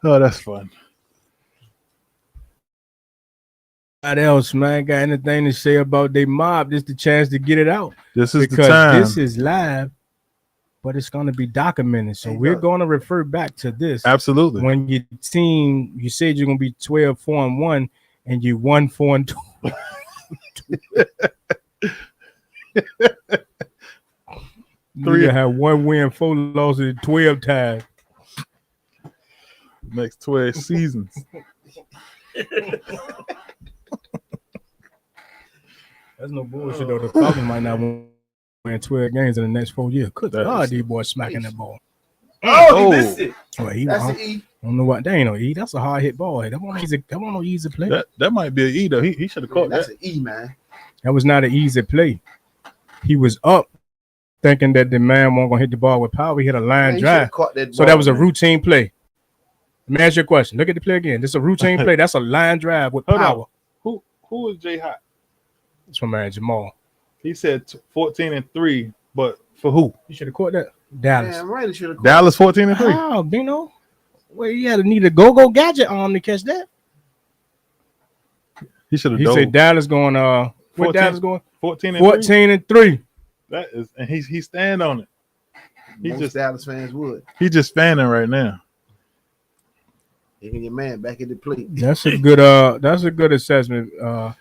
Oh, that's fun. What else, man? Got anything to say about they mob? This is the chance to get it out. This is Because the time. this is live, but it's going to be documented. So we're going to refer back to this. Absolutely. When your team, you said you're going to be 12-1, and you 1-4-2. You have 1 win, 4 losses, 12 ties. Next 12 seasons. That's no bullshit though. The Falcons might not win win 12 games in the next 4 years. Good That God, is these boys smacking that ball. Oh, he Oh. missed it. Well, he That's won't. an E. I don't know what. That ain't no E. That's a hard hit ball. That wasn't no easy play. That might be an E though. He should have caught That's that. an E, man. That was not an easy play. He was up thinking that the man wasn't gonna hit the ball with power. He hit a line Man, he drive. should've caught that So ball, that was a man. routine play. Let me ask you a question. Look at the play again. This is a routine play. That's a line drive with Hold on. power. Who is Jay Hot? It's from man Jamal. He said 14-3, but for who? You should have caught that. Dallas. Man, right, he should have caught Dallas 14-3. How, Bino? Well, you had to need a go-go gadget arm to catch that. He should have. He said Dallas going. Where 14 Dallas going? 14-3. 14-3. That is, and he's stand on it. Most Dallas fans would. He's just fanning right now. Taking your man back in the plate. That's a good. That's a good assessment. That's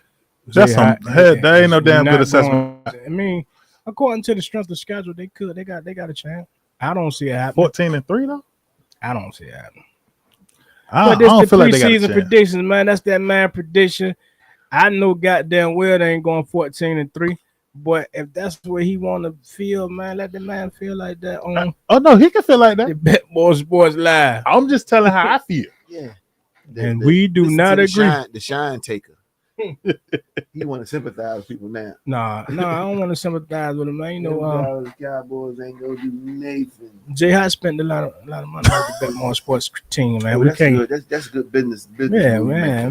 Jay some. Hot. That ain't no damn Not good assessment. I mean, according to the strength of schedule, they could. They got a chance. I don't see it happening. 14-3 though. I don't see it happening. I But this don't the feel like they got a preseason chance. predictions, man. That's that man prediction. I know goddamn well they ain't going 14-3. But if that's where he want to feel, man, let the man feel like that on Oh no, he can feel like the that. Betmoorsports Live. I'm just telling how I feel. Yeah. And we do listen not to agree. The shine taker. He want to sympathize with people now. Nah, I don't want to sympathize with him, man. You know, the Cowboys ain't gonna do nothing. Jay Hot spent a lot of money on the Betmoorsports team, man. Oh, We that's can't. good. That's good business. Yeah, move,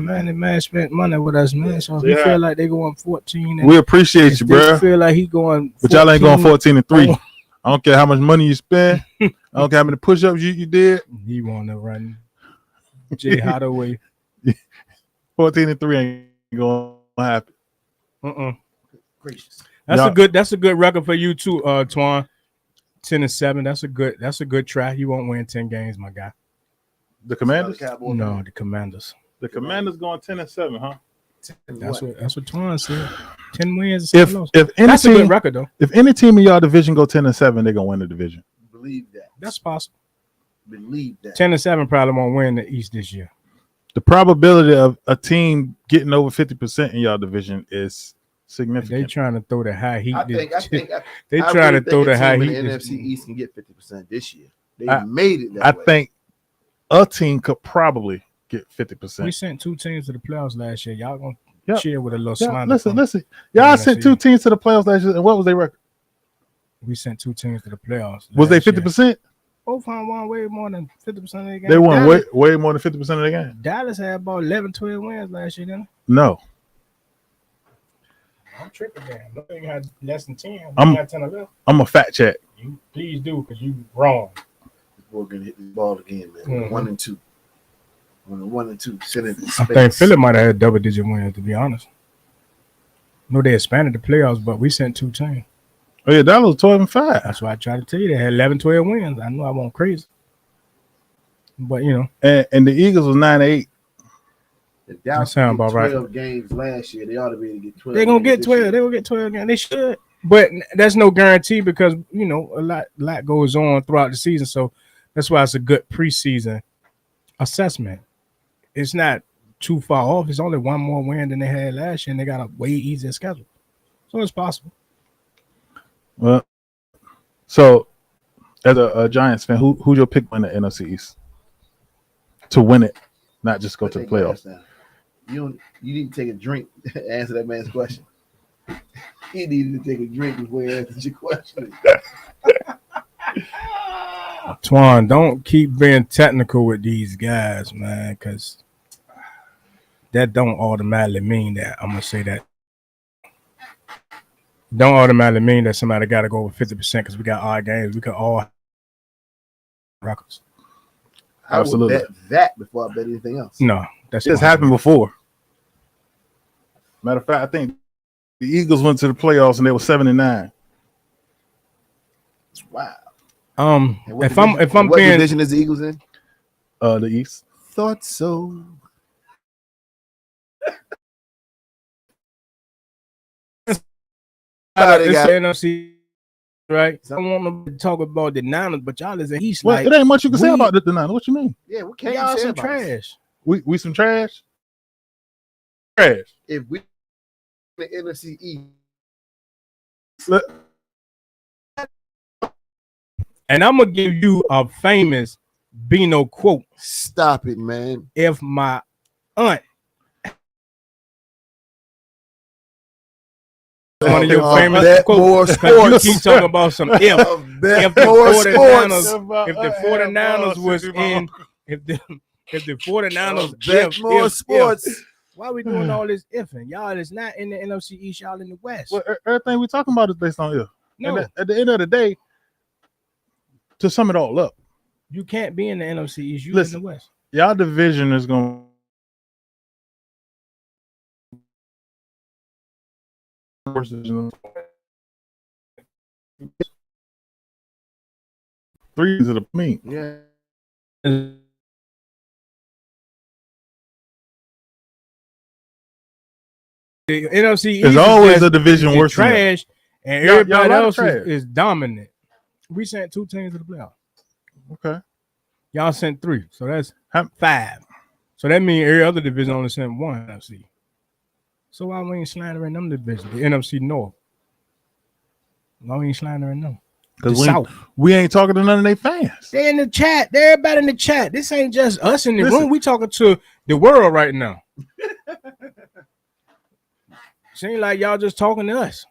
man, the man spent money with us, man. So if Jay you feel Hot. like they going 14, and We appreciate if you, they bro. feel like he going, But y'all ain't going 14-3. Oh. I don't care how much money you spend. I don't care how many push-ups you did. He want to run Jay Hot away. 14-3 ain't going to happen. Gracious. That's a good record for you too, Twan. 10-7. That's a good try. You won't win 10 games, my guy. The Commanders? No, the Commanders. The Commanders going 10-7, huh? That's what Twan said. 10 wins. If any That's a good team, record though. if any team in y'all division go 10-7, they're gonna win the division. Believe that. That's possible. Believe that. 10-7 probably won't win the East this year. The probability of a team getting over 50% in y'all division is They significant. trying to throw the high heat. I think they I trying really to throw think the a high team heat. in the this NFC year. East can get 50% this year. They I- made it that I way. think a team could probably get 50%. We sent 2 teams to the playoffs last year. Y'all gonna Yep. cheer with a little Yeah, smile. listen. Y'all Yeah, sent see. 2 teams to the playoffs last year, and what was their record? We sent 2 teams to the playoffs. Was they last year. 50%? Both won way more than 50% of their games. They won Dallas, way more than 50% of the game. Dallas had about 11-12 wins last year, didn't No. they? I'm tripping there. No, you had less than 10. I'm- You had 10 or less. I'm a fact check. You please do, because you wrong. We're gonna hit the ball again, man. Mhm. 1-2. 1-2. Send it in I space. think Philip might have had double-digit wins, to be honest. No, they expanded the playoffs, but we sent 2 teams. Oh yeah, that was 12-5. That's why I tried to tell you they had 11-12 wins. I know I went crazy. But, you know, And the Eagles was 9-8. If Dallas sound get about right. 12 games last year, they ought to be able to get 12. they're going to games get this 12. year. They're going to get 12 again. They should. But that's no guarantee because, you know, a lot goes on throughout the season. So that's why it's a good preseason assessment. It's not too far off. It's only one more win than they had last year, and they got a way easier schedule. So it's possible. Well, so as a Giants fan, who's your pick in the NFC East to win it, not just go to the Take your playoffs? ass down. You need to take a drink to answer that man's question. He needed to take a drink before he answers your question. Twan, don't keep being technical with these guys, man, because that don't automatically mean that. I'm going to say that. Don't automatically mean that somebody got to go with 50% because we got odd games. We could all records. I Absolutely. would bet that before I bet anything else. No, that's This happened before. Matter of fact, I think the Eagles went to the playoffs and they were 7-9. Wow. Um, And what if I'm what being division is the Eagles in? The East. Thought so. They it's got- NFC, right? I don't want to talk about the Niners, but y'all is in East. Well, Like, it ain't much you can say we- about the Niners. What you mean? Yeah, what can y'all you say some about it? trash. We some trash? Trash. If we the NFC East, Let- And I'm gonna give you a famous Bino quote. Stop it, man. If my aunt, one of your famous quotes, because you keep talking about some if the 49ers was in, if the 49ers Betmoorsports. why are we doing all this ifing? Y'all is not in the NFC East, y'all in the West. Well, everything we talking about is based on if. No, And at the end of the day, to sum it all up, you can't be in the NFC East. You Listen. in the West. y'all division is going to three to the mean. Yeah. The NFC East There's is always just- a division is worse than that. trash, and Y'all everybody like else trash. is dominant. We sent 2 teams to the playoffs. Okay. Y'all sent 3, so that's How- 5. So that means every other division only sent 1 NFC. So why we ain't slandering them divisions? The NFC North. Why we ain't slandering them? The Because South. we ain't talking to none of their fans. They in the chat. They're everybody in the chat. This ain't just us in the Listen. room. We talking to the world right now. Seems like y'all just talking to us.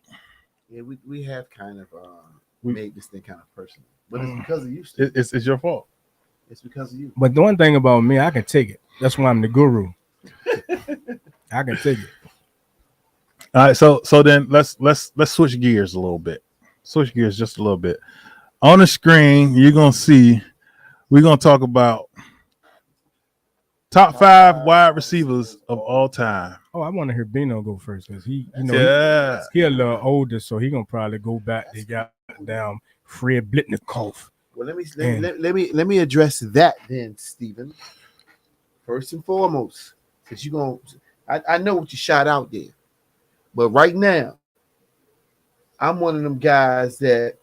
Yeah, we have kind of We- made this thing kind of personal. But it's because of you, Steve. It's your fault. It's because of you. But the one thing about me, I can take it. That's why I'm the guru. I can take it. All right, so then let's switch gears a little bit. Switch gears just a little bit. On the screen, you're gonna see we're gonna talk about top 5 wide receivers of all time. Oh, I want to hear Bino go first because he a little older, so he gonna probably go back. They got down Fred Blitnikoff. Well, let me address that then, Stephen. First and foremost, because I know what you shot out there, but right now, I'm one of them guys that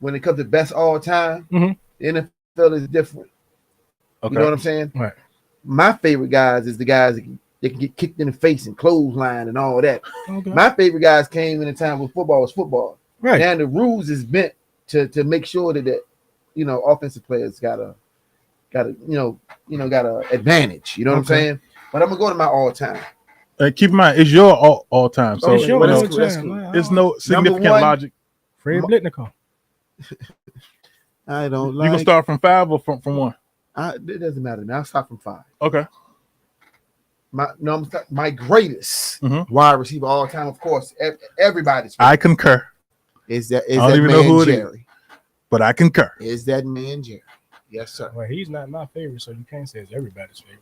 when it comes to best all time, Mhm. the NFL is different. Okay. You know what I'm saying? Right. My favorite guys is the guys that can get kicked in the face and clothesline and all that. Okay. My favorite guys came in a time when football was football. Right. Now the rules is meant to make sure that offensive players got a advantage. You know what I'm Okay. saying? But I'm gonna go to my all time. Keep in mind, it's your all time. So Oh, It's yeah, your well, all that's cool, that's time. cool. Like, it's no significant one, logic. Fred Blitnikoff. I don't You like. gonna start from 5 or from 1? It doesn't matter. Now I'll start from 5. Okay. My greatest Mhm. wide receiver all time, of course. Everybody's I concur, is that I don't that even know man who it is. Jerry. but I concur. Is that man Jerry? Yes, sir. Well, he's not my favorite, so you can't say it's everybody's favorite.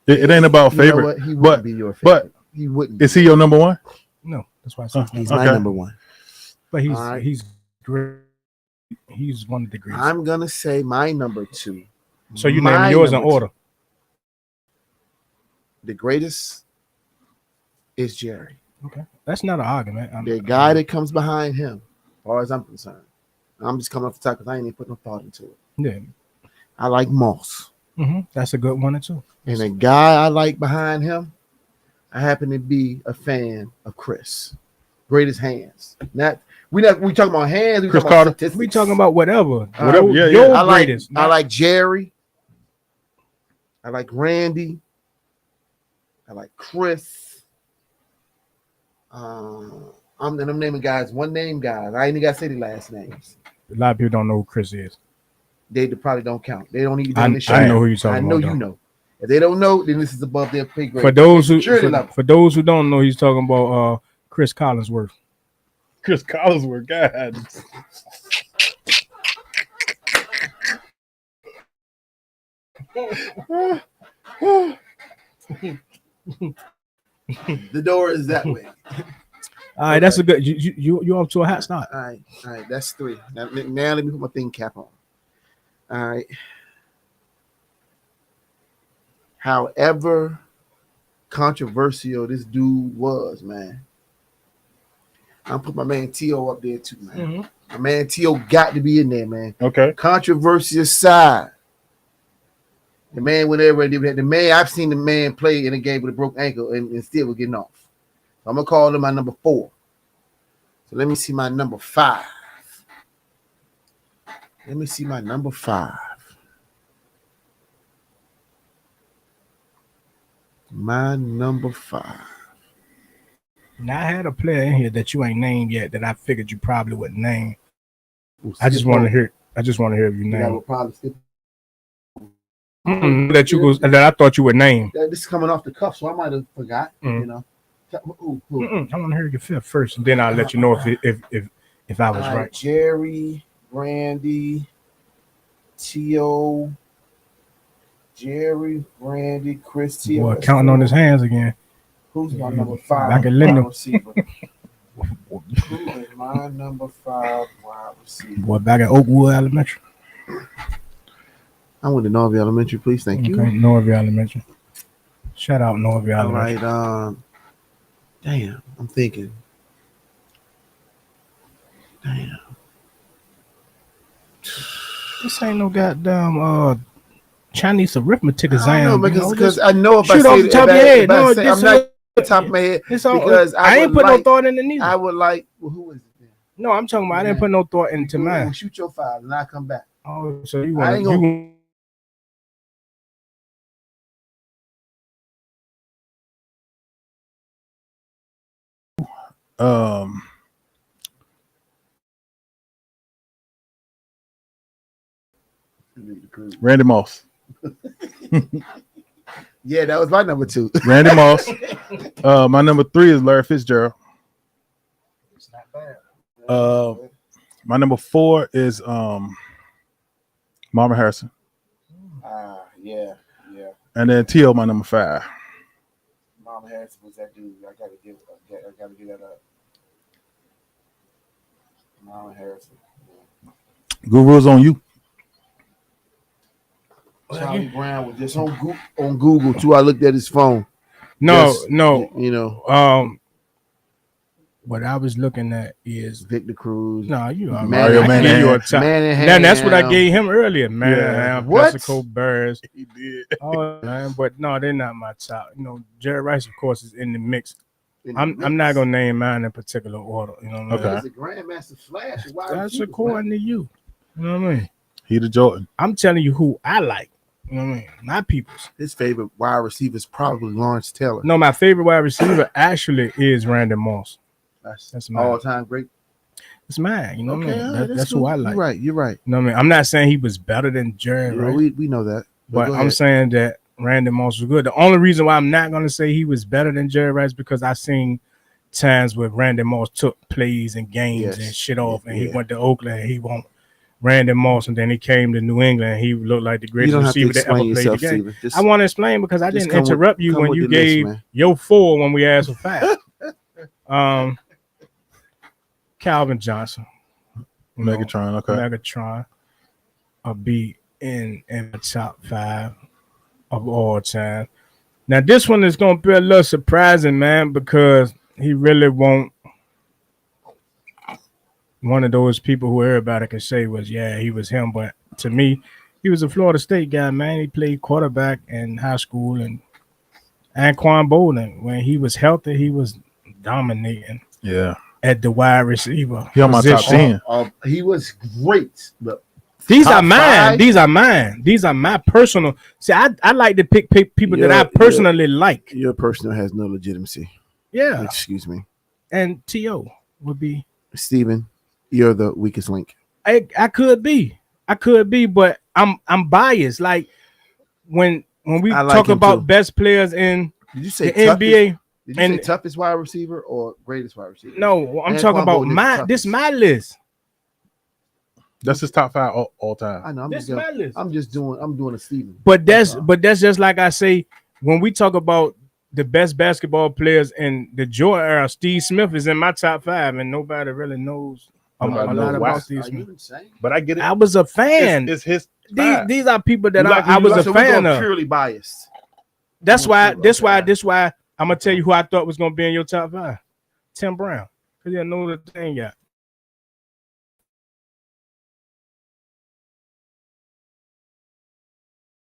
It ain't about You know favorite. what? He wouldn't but be your but favorite. He wouldn't. is he your number 1? No, that's why I said He's Okay. my number 1. But All right. he's great. He's one of the greatest. I'm gonna say my number 2. So you My name yours in number two. order. The greatest is Jerry. Okay, that's not an argument. The guy that comes behind him, as far as I'm concerned. I'm just coming off the top because I ain't even put no thought into it. Yeah, I like Moss. that's a good one too. And the guy I like behind him, I happen to be a fan of Chris. Greatest hands. We talking about hands. We Chris talking about Carter? statistics. We talking about whatever. Whatever, yeah, yeah. Your I like greatest. I like Jerry. I like Randy. I like Chris. I'm naming guys, one name guys. I ain't even got to say the last names. A lot of people don't know who Chris is. They probably don't count. They don't even I know the show. know who you're talking I know about. you though. know. If they don't know, then this is above their pay grade. For those who Maturity level. for those who don't know, he's talking about Chris Collinsworth. Chris Collinsworth, God. The door is that way. All right, that's a good. You up to a hot start. All right, that's 3. Now let me put my thing cap on. All right. However controversial this dude was, man. I'll put my man T.O. up there too, man. My man T.O. got to be in there, man. Okay. Controversy aside, the man went everywhere. The man, I've seen the man play in a game with a broke ankle and still was getting off. So I'm gonna call him my number 4. So let me see my number 5. Let me see my number 5. My number 5. Now I had a player in here that you ain't named yet that I figured you probably wouldn't name. Ooh, I just want to hear. I just want to hear your I name. would probably skip. That I thought you would name. This is coming off the cuff, so I might have forgot. You know. Ooh. I want to hear your fifth first, and then I'll let you know if I was right. Jerry, Randy, T.O., Jerry, Randy, Chris, T.O. Boy, counting on his hands again. Who's my number 5 Back at wide Lindo. receiver? Who is my number 5 wide receiver? Boy, back at Oakwood Elementary. I went to Norview Elementary, please. Thank you. Okay, Norview Elementary. Shout out Norview All Elementary. right. Damn, I'm thinking. Damn. This ain't no goddamn Chinese arithmetic I exam. don't know, because I know if I shoot say off it, the top of your head. No, I'm not at the top of my head because I ain't put no thought in it neither. I would like. Well, who is it then? No, I'm talking about I didn't put no thought into mine. Shoot your 5 and I'll come back. Oh, so you I ain't want gonna. Randy Moss. Yeah, that was my number 2. Randy Moss. My number 3 is Larry Fitzgerald. It's not bad. My number 4 is Mama Harrison. Yeah. And then T.O. my number 5. Mama Harrison was that dude. I gotta give that up. Mama Harrison. Guru's on you. Charlie Brown was just on Google too. I looked at his phone. No. You know. What I was looking at is Victor Cruz. No, you are Mario Manningham. Now that's what I gave him earlier. Manningham, What? Pesico, Burrs. He did. Oh man, but no, they're not my top. You know, Jerry Rice, of course, is in the mix. In the I'm mix. not gonna name mine in particular order. You know what I mean? Okay. He's a Grandmaster Flash. That's according to you. You know what I mean? He the Jordan. I'm telling you who I like. You know what I mean? My people's. His favorite wide receiver is probably Lawrence Taylor. No, my favorite wide receiver actually is Randy Moss. That's mine. All-time great. It's mine. You know what I mean? Okay, That's who I like. You're right. You know what I mean? I'm not saying he was better than Jerry Yeah, Rice. we know that. But I'm saying that Randy Moss was good. The only reason why I'm not going to say he was better than Jerry Rice because I seen times where Randy Moss took plays and games and shit off, and he went to Oakland and he won't Randy Moss, and then he came to New England and he looked like the greatest receiver that ever played the game. I want to explain because I didn't interrupt you when you gave your 4 when we asked for 5. Calvin Johnson. Megatron, okay. Megatron. A beat in the top 5 of all time. Now this one is gonna be a little surprising, man, because he really won't. One of those people who everybody can say was, he was him, but to me, he was a Florida State guy, man. He played quarterback in high school, and Anquan Bolden, when he was healthy, he was dominating. Yeah. At the wide receiver. He on my top 10. He was great, but these are mine. 5? These are mine. These are my personal. See, I like to pick people that I personally like. Your personal has no legitimacy. Yeah. Excuse me. And T.O. would be Steven, you're the weakest link. I could be, but I'm biased. Like when we talk about best players in Did you say the NBA. Did you say toughest wide receiver or greatest wide receiver? No, I'm talking about my list. That's his top 5 all time. I know. My list. I'm doing a Steven. But that's just like I say when we talk about the best basketball players in the Jordan era. Steve Smith is in my top 5, and nobody really knows a lot about Steve Smith. But I get it. I was a fan. It's his. These are people that I was a fan of. Purely biased. That's why. I'm gonna tell you who I thought was gonna be in your top 5. Tim Brown, because you know the thing yet.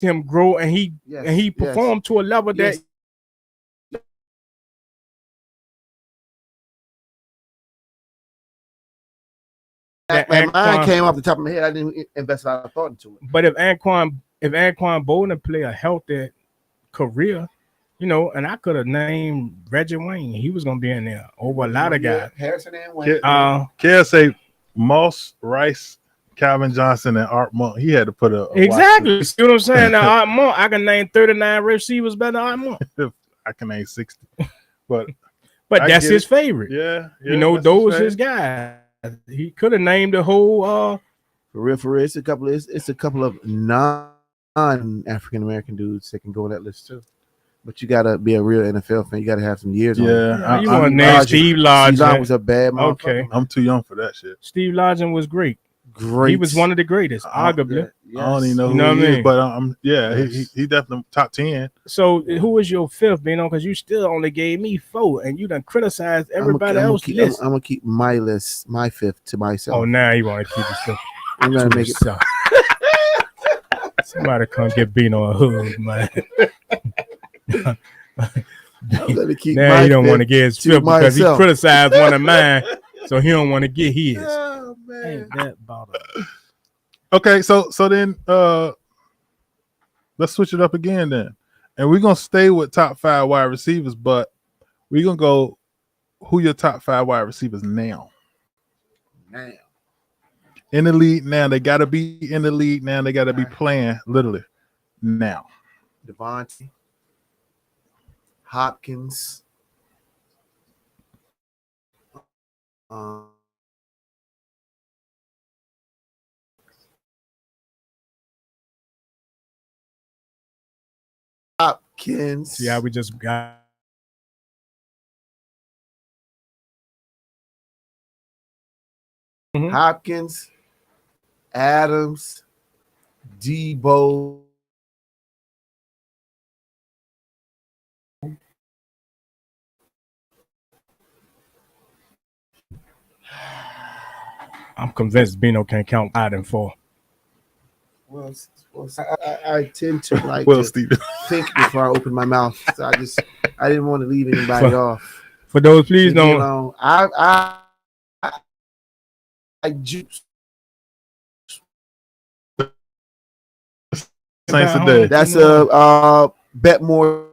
Him grow and he performed to a level that My mind came off the top of my head. I didn't invest a lot of thought into it. But if Anquan Bolden play a healthy career, you know, and I could have named Reggie Wayne. He was gonna be in there over a lot of guys. Harrison and Wayne. Kel say Moss, Rice, Calvin Johnson, and Art Monk. He had to put a exactly. See what I'm saying? Now Art Monk, I can name 39 receivers better than Art Monk. I can name 60, but that's his favorite. Yeah, you know, those his guys. He could have named the whole. For real, it's a couple of non-African American dudes that can go on that list too. But you gotta be a real NFL fan. You gotta have some years. Yeah, you want to name Steve Lodgen. Steve Lodgen was a bad motherfucker. Okay, I'm too young for that shit. Steve Lodgen was great. He was one of the greatest, arguably. Yes. I don't even know who he is, but he definitely top 10. So who was your fifth, Bino? Because you still only gave me 4, and you done criticized everybody else's list. I'm gonna keep my list, my fifth, to myself. Oh, now you want to keep it stuff. I'm gonna make it so. Somebody come get Bino a hug, man. Now you don't want to get his fifth because he criticized one of mine, so he don't want to get his. Oh, man. Ain't that bother? Okay, so then let's switch it up again then, and we're gonna stay with top 5 wide receivers, but we're gonna go who your top 5 wide receivers now. In the league now, they gotta be in the league now. They gotta be playing literally now. Devontae, Hopkins, Yeah, we just got. Hopkins, Adams, Debo. I'm convinced Bino can count 5 and 4. Well, I tend to like Steven, think before I open my mouth. So I didn't want to leave anybody off. For those, please don't. I juice. Saints are dead. That's a Betmore.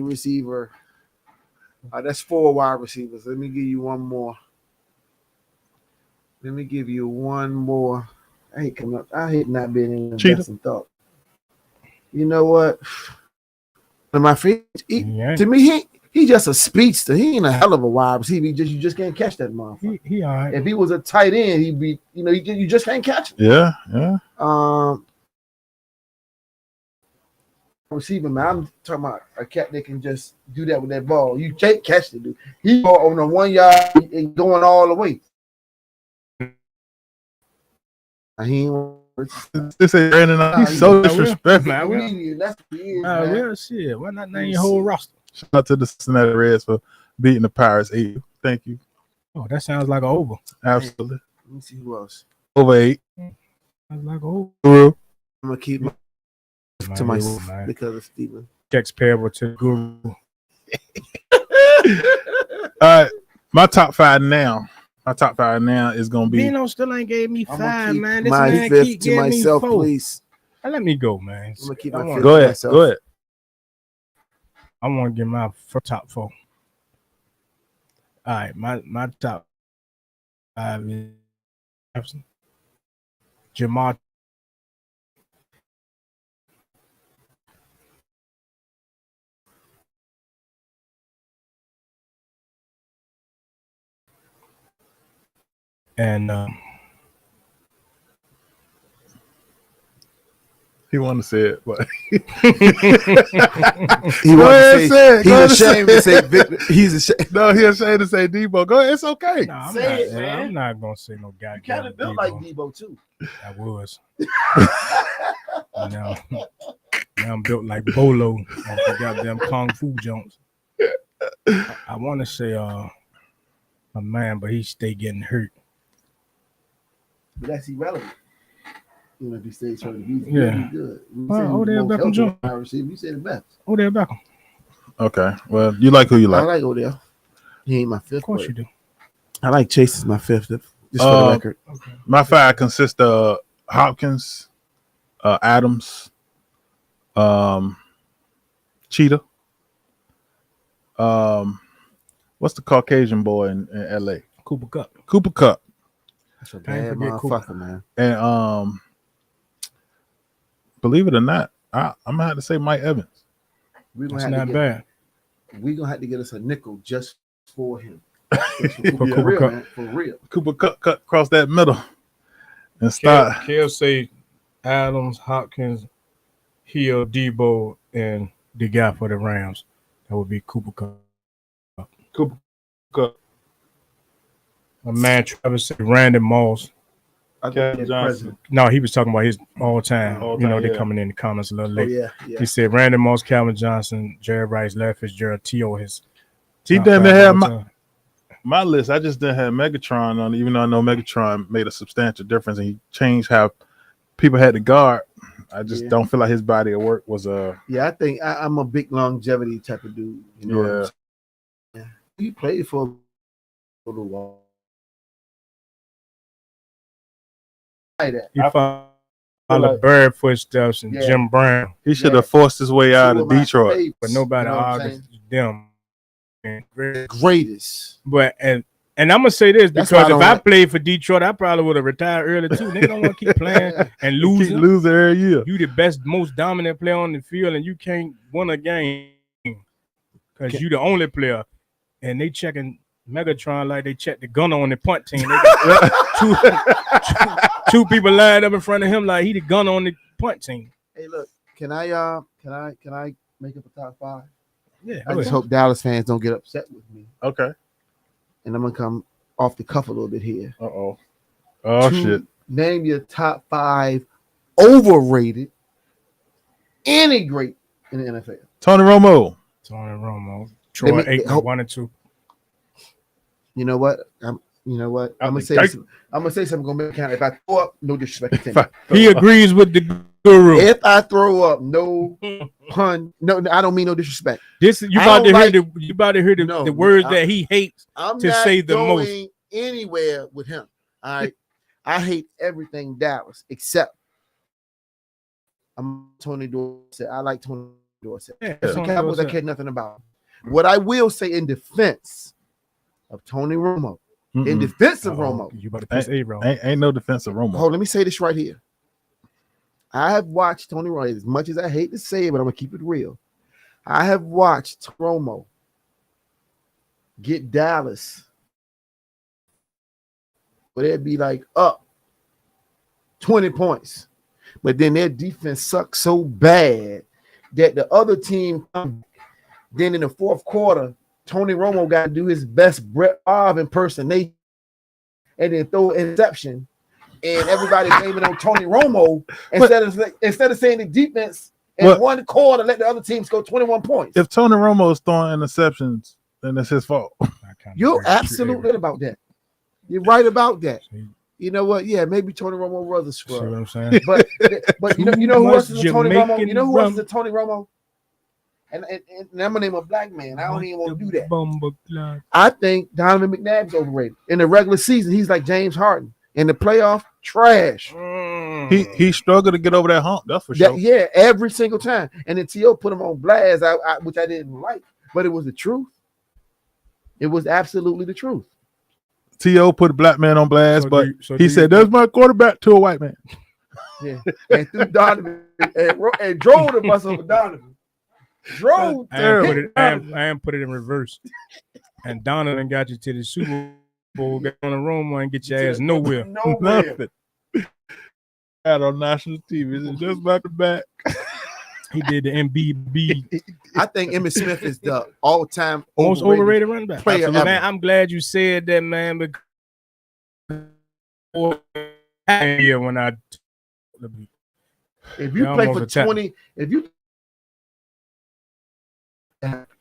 Receiver. That's 4 wide receivers. Let me give you one more. I hate coming up. I hate not being in the best thought. You know what? My friend, to me, he just a speedster. He ain't a hell of a wide receiver. You just can't catch that motherfucker. He all right. If he was a tight end, he'd be. You just can't catch him. Yeah. Receiver, man. I'm talking about a cat that can just do that with that ball. You can't catch the dude. He ball on the 1 yard and going all the way. This ain't Brandon. He's so disrespectful. That's real shit. Why not name your whole roster? Shout out to the Cincinnati Reds for beating the Pirates 8. Thank you. Oh, that sounds like an over. Absolutely. Let me see who else. Over 8. Sounds like an over. I'm gonna keep to myself because of Steven. Checks payable to the Guru. All right, my top 5 now. My top 5 now is gonna be. Bino still ain't gave me 5, man. This my man fifth keep to myself, me 4. please. Now let me go, man. I'm gonna keep my Go ahead. Go ahead. I want to get my top 4. All right, my top 5 is Jamar. And he wanted to say it, but he wanted to say it. He's ashamed to say Victor. He's ashamed. No, he's ashamed to say Debo. Go ahead. It's okay. No, I'm not gonna say no goddamn. You kind of built like Debo too. I was. now I'm built like Bolo on the goddamn Kung Fu Jones. I want to say a man, but he stay getting hurt. But that's irrelevant. Even if he stays hurt, he's Yeah. good. We Well, say he's the Odell most Beckham healthy Jr. wide receiver. We say the best. Odell Beckham. Okay. Well, you like who you I like. like Odell. He ain't my fifth. Of course but you do. I like Chase as my fifth, just for the record. Okay. My five consists of Hopkins, Adams, Cheetah. What's the Caucasian boy in LA? Cooper Kupp. Cooper Kupp. That's a I ain't bad forget motherfucker, man. And believe it or not, I'm gonna have to say Mike Evans. We're That's gonna have not to bad. we're gonna have to get us a nickel just for him. For For Cooper real, Kupp. man. For real. Cooper Kupp cut across that middle and start. Kale say Adams, Hopkins, Hill, Debo, and the guy for the Rams. That would be Cooper Kupp. Cooper Kupp. My man Travis said Randy Moss. I Calvin think Johnson. president. No, he was talking about his all time. All-time, They yeah. coming in the comments a little Oh late. yeah. He said Randy Moss, Calvin Johnson, Jerry Rice, Larry Fitzgerald, T.O. his. He top didn't five have all time. my list. I just didn't have Megatron on, even though I know Megatron made a substantial difference and he changed how people had to guard. I just don't feel like his body of work was Yeah, I think I'm a big longevity type of dude. You know what I'm saying? He played for a little while. He followed like- Bird footsteps and Yeah. Jim Brown, he should have forced his way out of Detroit. but nobody You know what I'm argued them. greatest. But and I'm gonna say this That's because why I if don't I like- played for Detroit, I probably would have retired early too. Nigga don't want to keep playing and Keep losing. losing every year. You the best, most dominant player on the field, and you can't win a game because you the only player. And they checking Megatron like they check the gunner on the punt team. They got two people lined up in front of him like he the gunner on the punt team. Hey, look, can I make up a top five? Yeah, I just hope Dallas fans don't get upset with me. Okay. And I'm gonna come off the cuff a little bit here. Oh shit. Name your top five overrated, any great in the NFL. Tony Romo. Tony Romo, Troy Aikman, 1 and 2. You know what? I'm gonna say something. I'm gonna say something. Gonna make count. If I throw up, no disrespect to him. He agrees with the guru. If I throw up, no pun. No, I don't mean no disrespect. This you I about don't to like- hear you about to hear the words that he hates. I'm To not say the going most. anywhere with him. All right. I hate everything Dallas except I'm Tony Dorsett. I like Tony Dorsett. Yeah, It's the Tony Cowboys I Dorsett. care nothing about. What I will say in defense of Tony Romo, in defense of Romo, You about to piss A-Roll. Ain't no defensive Romo. hold, let me say this right here. I have watched Tony Romo, as much as I hate to say it, but I'm gonna keep it real. I have watched Romo get Dallas, where they'd be like up 20 points, but then their defense sucks so bad that the other team, then in the fourth quarter, Tony Romo got to do his best Brett Favre impersonation and then throw an interception. And everybody blaming on Tony Romo instead of saying the defense in one quarter let the other team score 21 points. If Tony Romo is throwing interceptions, then it's his fault. You're absolutely right about that. You're right about that. You know what? Yeah, maybe Tony Romo was a See scrub. what I'm saying? But you know who else is a Tony Romo? Jamaican You know who else is a rum. Tony Romo? And I'm gonna name a black man. I don't even want to do that. I think Donovan McNabb's overrated. In the regular season, he's like James Harden. In the playoff, trash. He struggled to get over that hump. That's for sure. Yeah, every single time. And then T.O. put him on blast, which I didn't like, but it was the truth. It was absolutely the truth. T.O. put a black man on blast, but so he said, "There's my quarterback" to a white man. Yeah, and threw Donovan and drove the bus over Donovan. Drove. I am put it in reverse. And Donovan got you to the Super Bowl, get on the Roma and get your ass nowhere. Nowhere. Out on national TV, it's just back to back. He did the MBB. I think Emmitt Smith is the all-time Most overrated running back. player Man, ever. I'm glad you said that, man. Because when I If you Yeah, play almost for attacked. 20, if you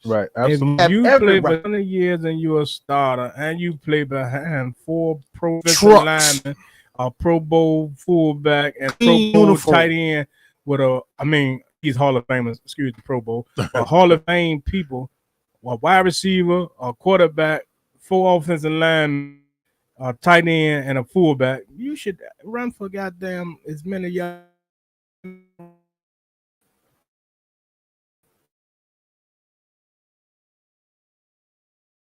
Right. If Absolutely. you every play right. for 20 years and you're a starter and you play behind 4 pro Trucks. linemen, a Pro Bowl fullback, and Pro Clean Bowl uniform. tight end with he's Hall of Famers, excuse the Pro Bowl, but Hall of Fame people, a wide receiver, a quarterback, 4 offensive linemen, a tight end, and a fullback. You should run for goddamn as many yards.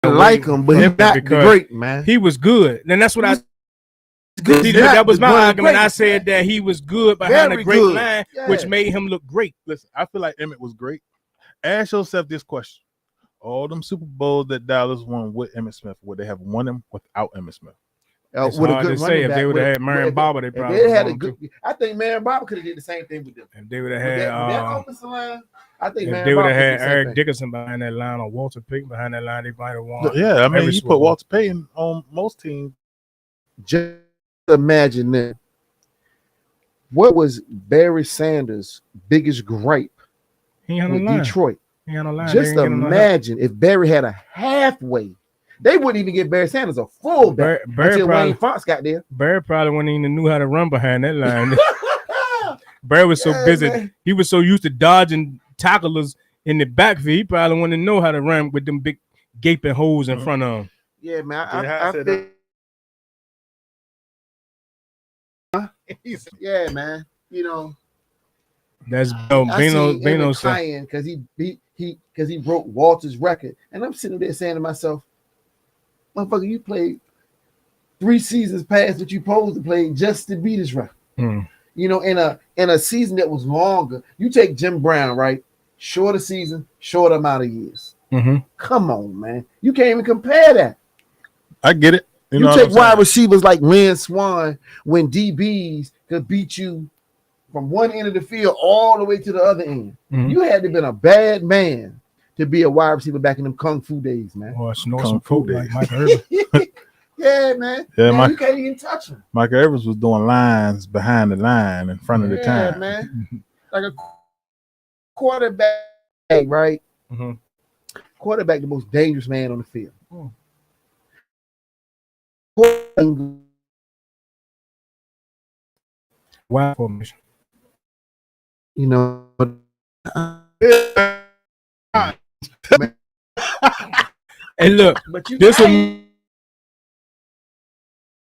I like him, but he's not great, man. He was good, and that's what I. Good. See, that was my argument. I said that he was good behind a great line, which made him look great. Listen, I feel like Emmett was great. Ask yourself this question: all them Super Bowls that Dallas won with Emmitt Smith, would they have won them without Emmitt Smith? It's hard to say. If they would have had Marion Barber, they probably had a good. I think Marion Barber could have did the same thing with them. If they would have had that offensive line, I think if they would have had Eric Dickerson behind that line or Walter Payton behind that line, they might have won. Yeah, I mean, you put Walter Payton on most teams. Just imagine that. What was Barry Sanders' biggest gripe with Detroit? He had no line. Just imagine if Barry had a halfway. They wouldn't even give Barry Sanders a fullback until Wayne Fox got there. Barry probably wouldn't even knew how to run behind that line. Barry was so busy. Man. He was so used to dodging tacklers in the backfield. He probably wouldn't know how to run with them big gaping holes in front of him. Yeah, man. I feel... Yeah, man. You know, that's Bino saying because he broke Walter's record, and I'm sitting there saying to myself, "Motherfucker, you played 3 seasons past what you supposed to play just to beat his record." You know, in a season that was longer. You take Jim Brown, right? Shorter season, short amount of years. Come on, man. You can't even compare that. I get it. You take wide receivers like Lynn Swan when DBs could beat you from one end of the field all the way to the other end. You had to have been a bad man to be a wide receiver back in them Kung Fu days, man. Or snort some coke like Mike Irvin. Yeah, man. Yeah, man, you can't even touch him. Mike Evans was doing lines behind the line in front of the time. Yeah, man. Like a quarterback, right? Quarterback, the most dangerous man on the field. Wow formation. You know, hey, look, this will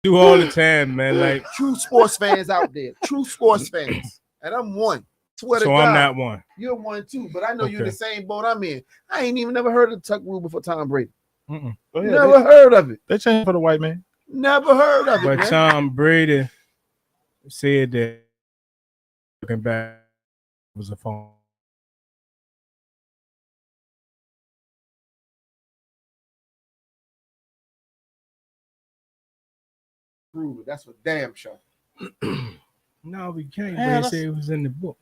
do all the time, man. Like true sports fans out there, true sports fans, and I'm one. Swear to God, I'm not one. You're one too, but I know you're in the same boat I'm in. I ain't even never heard of the tuck rule before Tom Brady. Never heard of it. They changed for the white man. Never heard of it. But man. Tom Brady said that looking back was a phone. Prove it. That's for damn sure. No, we can't. But they say it was in the book.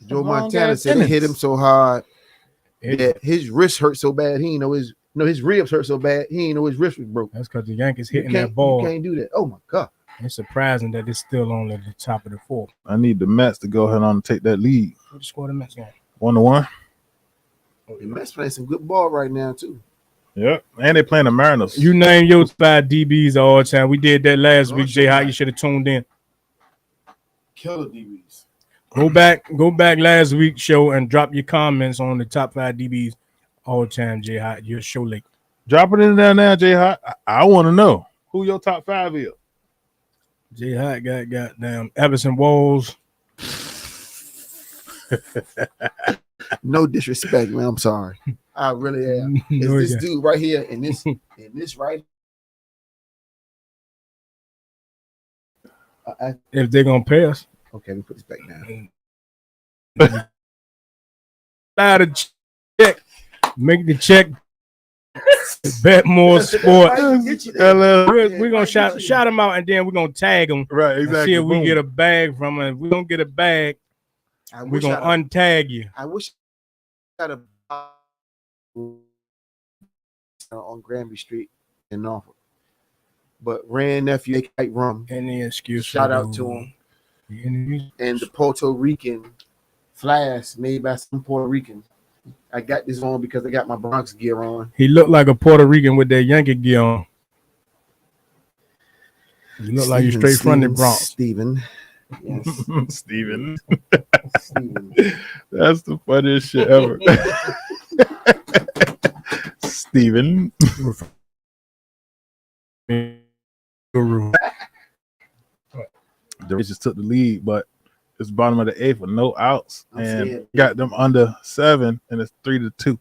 Joe Montana said it hit him so hard that his wrist hurt so bad he didn't know his ribs hurt so bad he didn't know his wrist was broke. That's because the Yankees hitting that ball. You can't do that. Oh my God. It's surprising that it's still on at the top of the 4th. I need the Mets to go ahead on and take that lead. What the score the Mets game? 1-1. The Mets playing some good ball right now too. Yep, and they playing the Mariners. You name your 5 DBs all the time. We did that last week. Jay, how you should have tuned in. Killer DBs. Go back last week's show and drop your comments on the top 5 DBs all the time, Jay Hot. Your show late. Drop it in there now, Jay Hot. I want to know who your top 5 is. Jay Hot got goddamn Everson Walls. No disrespect, man. I'm sorry. I really am. It's this dude right here and this right. If they're gonna pay us. Okay, let me put this back down. Out of check. Make the check. Betmoorsports. We're gonna shout them out and then we're gonna tag them. Right, exactly. See if we get a bag from them. If we don't get a bag, we're gonna untag you. I wish I had a on Granby Street in Norfolk. But Rand nephew, they kite rum. Any excuse. Shout out to him. And the Puerto Rican flask made by some Puerto Ricans. I got this on because I got my Bronx gear on. He looked like a Puerto Rican with that Yankee gear on. You look like you straight from the Bronx. Steven. Yes. Steven. Steven. That's the funniest shit ever. Steven. Guru. The Rays just took the lead, but it's bottom of the 8th with no outs. I'm and scared. got them under 7, and it's 3-2.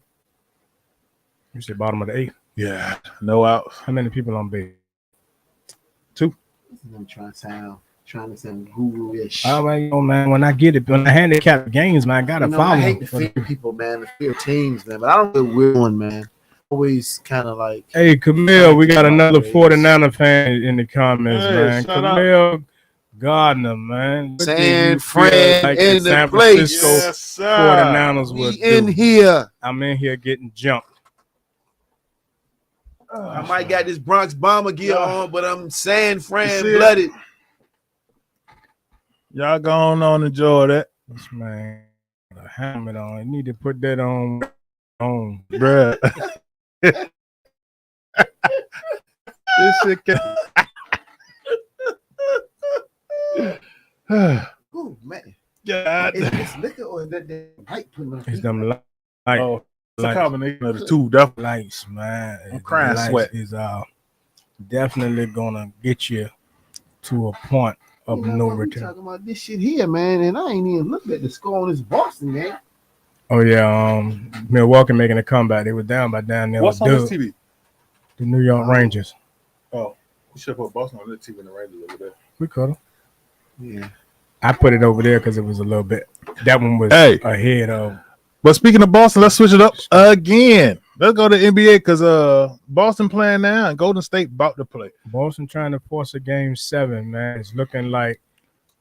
You said bottom of the 8th. Yeah, no outs. How many people on base? 2. I'm trying to sound guru-ish. Oh, well, you know, man, when I handicap games, man, I gotta follow. I hate to fear people, man, to fear teams, man, but I don't feel weird one, man. Always kind of like. Hey, Camille, we got another 49er fan in the comments, Hey, man. shout Camille Gardner, man. San Fran in the San place. Francisco Yes, sir. 49ers would We in do. here. I'm in here getting jumped. I might got this Bronx Bomber gear on, but I'm San Fran see it? blooded. Y'all go on enjoy that. This man got a helmet on. You need to put that on. Bruh. This shit can. Oh man, God. is this liquor or is that light putting on? It's them lights. Oh, it's a Lights. combination of the two, definitely. Lights, man. I'm crying The sweat. Is definitely gonna get you to a point of no We return. talking about this shit here, man, and I ain't even looked at the score on this Boston game. Oh yeah, Milwaukee making a comeback. They were down by down there. What's with on this Doug, TV? the New York Rangers. Oh, we should put Boston on the TV and the Rangers over there. We could have. Yeah, I put it over there because it was a little bit. That one was Hey. ahead of. But speaking of Boston, let's switch it up again. Let's go to NBA because Boston playing now and Golden State about to play. Boston trying to force a game 7, man. It's looking like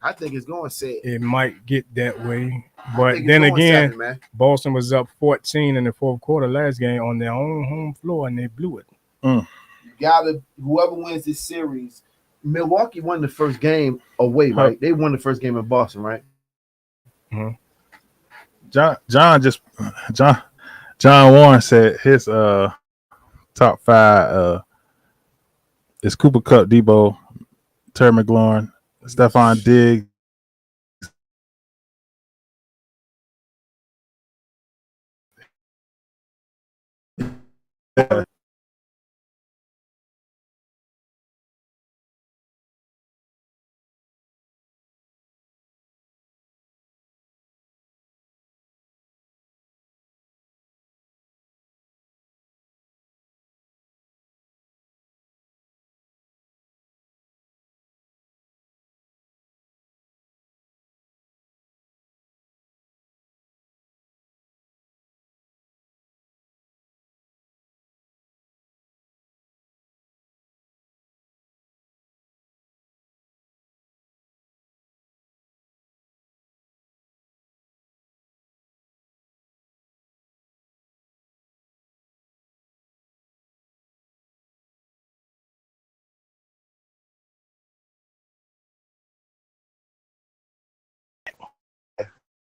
I think it's going set. it might get that way. I But think it's then going again, 7, man. Boston was up 14 in the fourth quarter last game on their own home floor, and they blew it. You gotta whoever wins this series. Milwaukee won the first game away, right? They won the first game in Boston, right? John Warren said his top 5 is Cooper Kupp, Debo, Terry McLaurin, Stephon Diggs.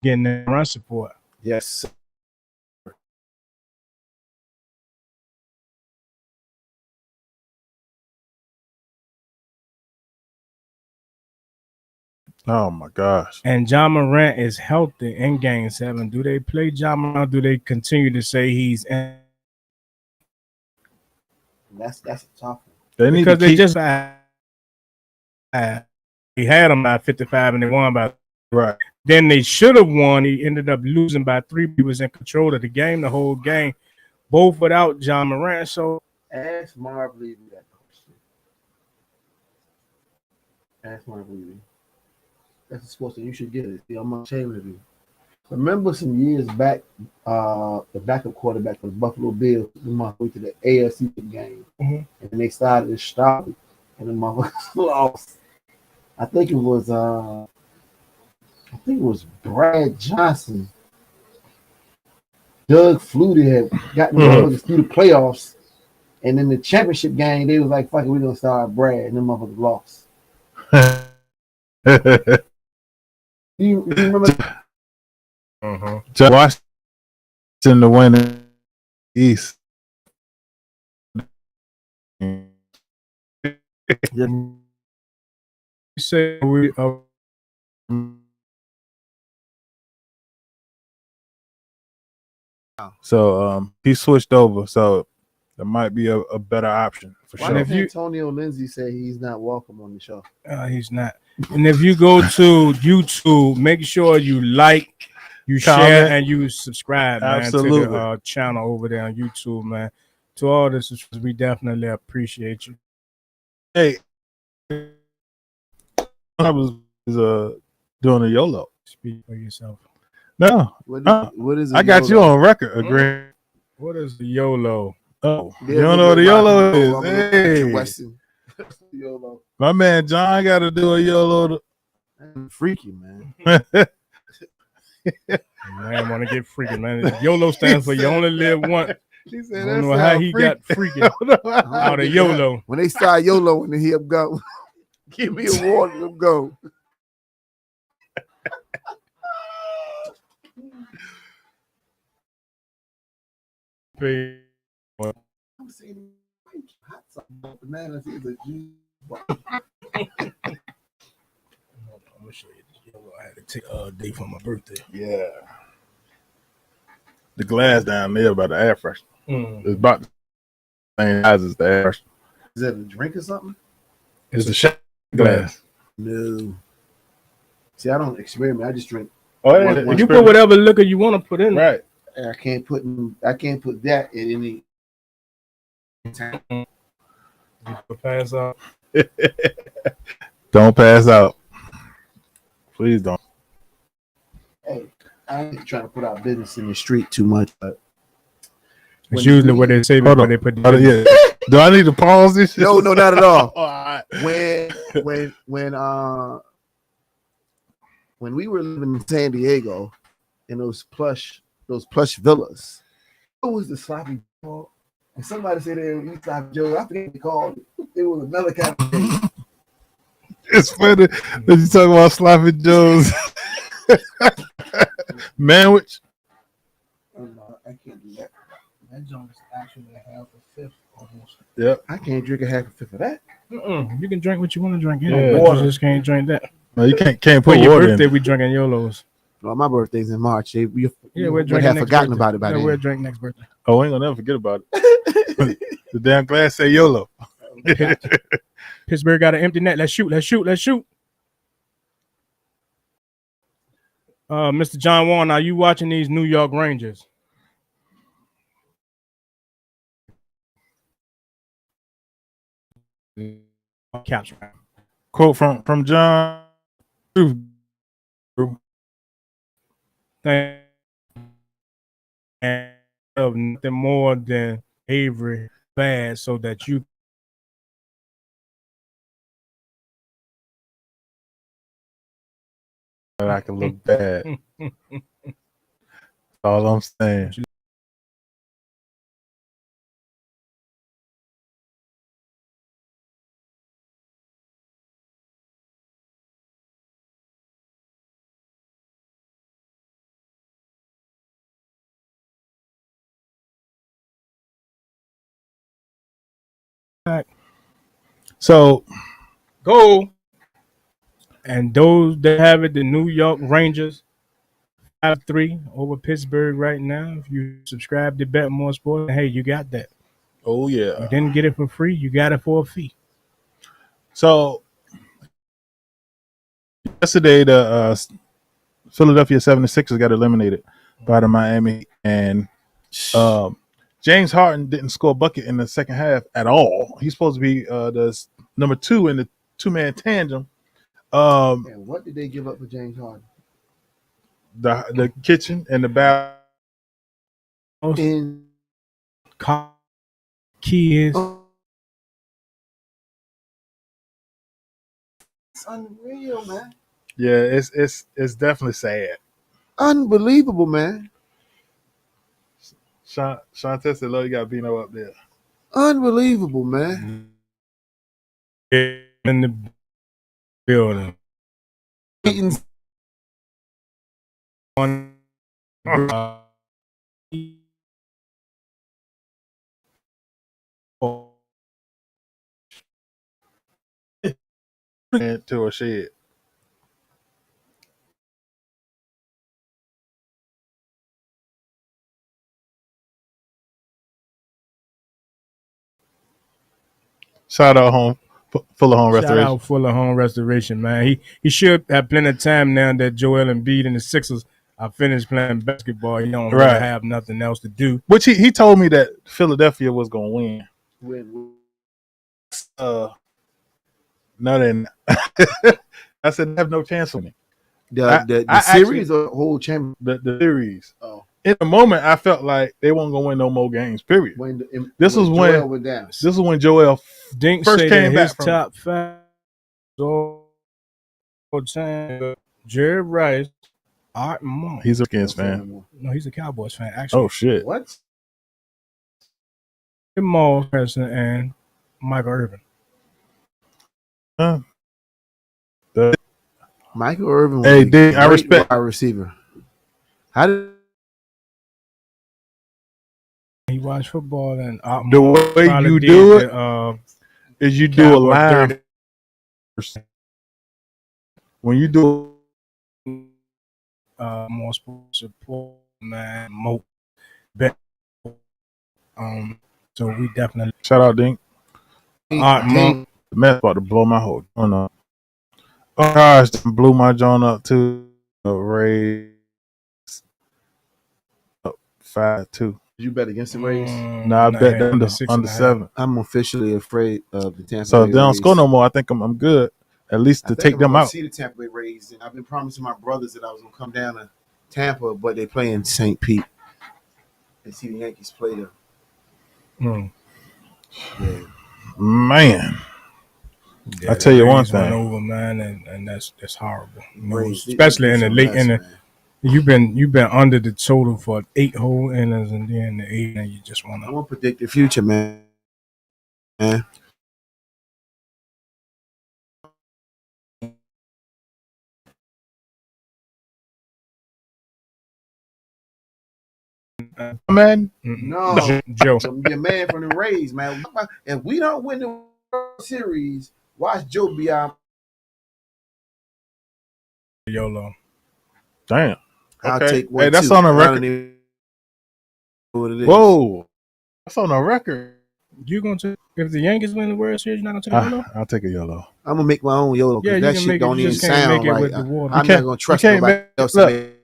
Getting that run support. Yes. Oh my gosh. And John Morant is healthy in game 7. Do they play John Morant? Do they continue to say he's in? That's a tough one. They need Because to they keep just he had them by 55 and they won by. right. Then they should have won. He ended up losing by 3. He was in control of the game the whole game, both without John Morant. So Ask Marv Levy that question. Ask Marv Levy. That's a sports that you should get it. See, I'm not ashamed of you. Remember some years back, the backup quarterback for the Buffalo Bills went to the AFC game, and they started to stop it, and the motherfuckers lost. I think it was Brad Johnson. Doug Flutie had gotten the motherfuckers through the playoffs, and in the championship game, they was like, "Fuck it, we're gonna start Brad," and the motherfuckers lost. You remember? Watch in the win in the East. You say we So he switched over, so there might be a better option for Why sure. does Antonio Lindsay say he's not welcome on the show? he's not. And if you go to YouTube, make sure you like, you share, Comment. and you subscribe, man, Absolutely. to the channel over there on YouTube, man. To all the subscribers, we definitely appreciate you. Hey, I was doing a YOLO. Speak for yourself. No, What is I got you on record. Agree. What is the YOLO? Oh, you don't know what a YOLO is? Hey, Western. YOLO. my man John got to do a YOLO. Freaky, man. Man, want to get freaky, man. YOLO stands for you only live once. He said, I don't know how he got freaky out of YOLO. When they start YOLO and he up go, give me a water, let him go. I'm saying, hot sauce, bananas is a G. I'm gonna show you this YOLO. I had to take a day for my birthday. Yeah. The glass down there by the air freshener. It's about the same size as the air freshener. Is that a drink or something? It's a shot glass. No. See, I don't experiment. I just drink. Oh, yeah. You put whatever liquor you want to put in. Right. I can't put that in any. You pass out. Don't pass out. Please don't. Hey, I ain't trying to put out business in the street too much, but It's usually what they say before they put yeah. Do I need to pause this shit? No, not at all. All right. When we were living in San Diego in those plush villas, it was the sloppy Joe. And somebody said they were sloppy Joe. I forget what they called it. It was another kind of thing. It's funny that you talk about sloppy joes. Manwich. Oh, no, I can't do that. That joint is actually a half a fifth almost. Yep. I can't drink a half a fifth of that. You can drink what you want to drink. Yeah. But you just can't drink that. No, you can't For put your water birthday, in. We drinking YOLOs. Well, my birthday's in March. You We're would drinking have next forgotten birthday. about it by then. We'll drink next birthday. Oh, we ain't gonna never forget about it. The damn glass say YOLO. Pittsburgh got an empty net. Let's shoot. Mr. John Warren, are you watching these New York Rangers? Caps. Quote from John. And of nothing more than Avery bad, so that you I can look bad. All I'm saying. So go. And those that have it, the New York Rangers 5-3 over Pittsburgh right now. If you subscribe to Betmoorsports, hey, you got that. oh yeah. You didn't get it for free, you got it for a fee. So yesterday the Philadelphia 76ers got eliminated by the Miami, and James Harden didn't score a bucket in the second half at all. He's supposed to be the number 2 in the 2-man tandem. And what did they give up for James Harden? The kitchen and the bath. In kids. It's unreal, man. Yeah, it's definitely sad. Unbelievable, man. Sean said, "Love, you got Bino up there." Unbelievable, man. In the building. To a shed. Shout out home, Fuller Home Shout Restoration. out Fuller Home Restoration, man. He should have plenty of time now that Joel Embiid and the Sixers are finished playing basketball. He don't really have nothing else to do. Which he told me that Philadelphia was going to win. No, then I said they have no chance with me. The series or the whole champion? The series. Oh. In the moment, I felt like they weren't going to win no more games. Period. This was when Joel Dink first came back his from top 5 all time. Jerry Rice, Art Monk. He's a Skins fan. No, he's a Cowboys fan. Actually, oh shit! What? Moss and Michael Irvin. Michael Irvin was Hey, Dick, I respect our receiver. How did he watch football and the way you do it is you do a live. When you do more sports support, man, Mo, Bet. So we definitely shout out Dink. Monk. The mess about to blow my whole joint up. Oh gosh, blew my joint up too. Rays up 5-2. you bet against the Rays? I bet under 7. I'm officially afraid of the Tampa. So if they don't score no more, I think I'm good. At least to take them out. See the Tampa Bay Rays, and I've been promising my brothers that I was gonna come down to Tampa, but they play in St. Pete. And see the Yankees play them. Yeah. Man. Yeah, I tell you one thing, over, man, and that's horrible. Especially in the late inning. You've been under the total for 8 whole innings, and then the 8 and you just want to. I'm gonna predict the future, man. Man, no, Joe, be a man from the Rays, man. If we don't win the World Series, watch Joe be our YOLO. Damn. I'll Okay. take one. Hey, that's too. on a record. What it is. Whoa, that's on a record. You gonna take if the Yankees win the World Series? You're not gonna take a YOLO? I'll take a YOLO. I'm gonna make my own YOLO because that shit don't even sound right. I'm not gonna trust nobody else to make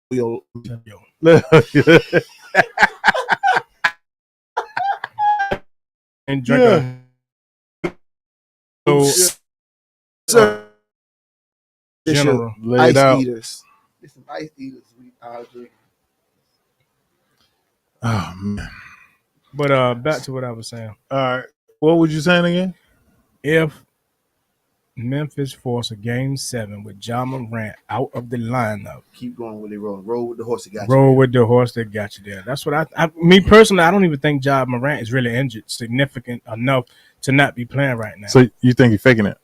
YOLO. And drink Sir. General. Ice eaters. It's some ice eaters we are drinking. Oh man. But back to what I was saying. All right. What was you saying again? If Memphis force a game 7 with Ja Morant out of the lineup, keep going with it. Roll with the horse that got you. Roll there. with the horse that got you there. That's what me personally, I don't even think Ja Morant is really injured significant enough to not be playing right now. So you think he's faking it?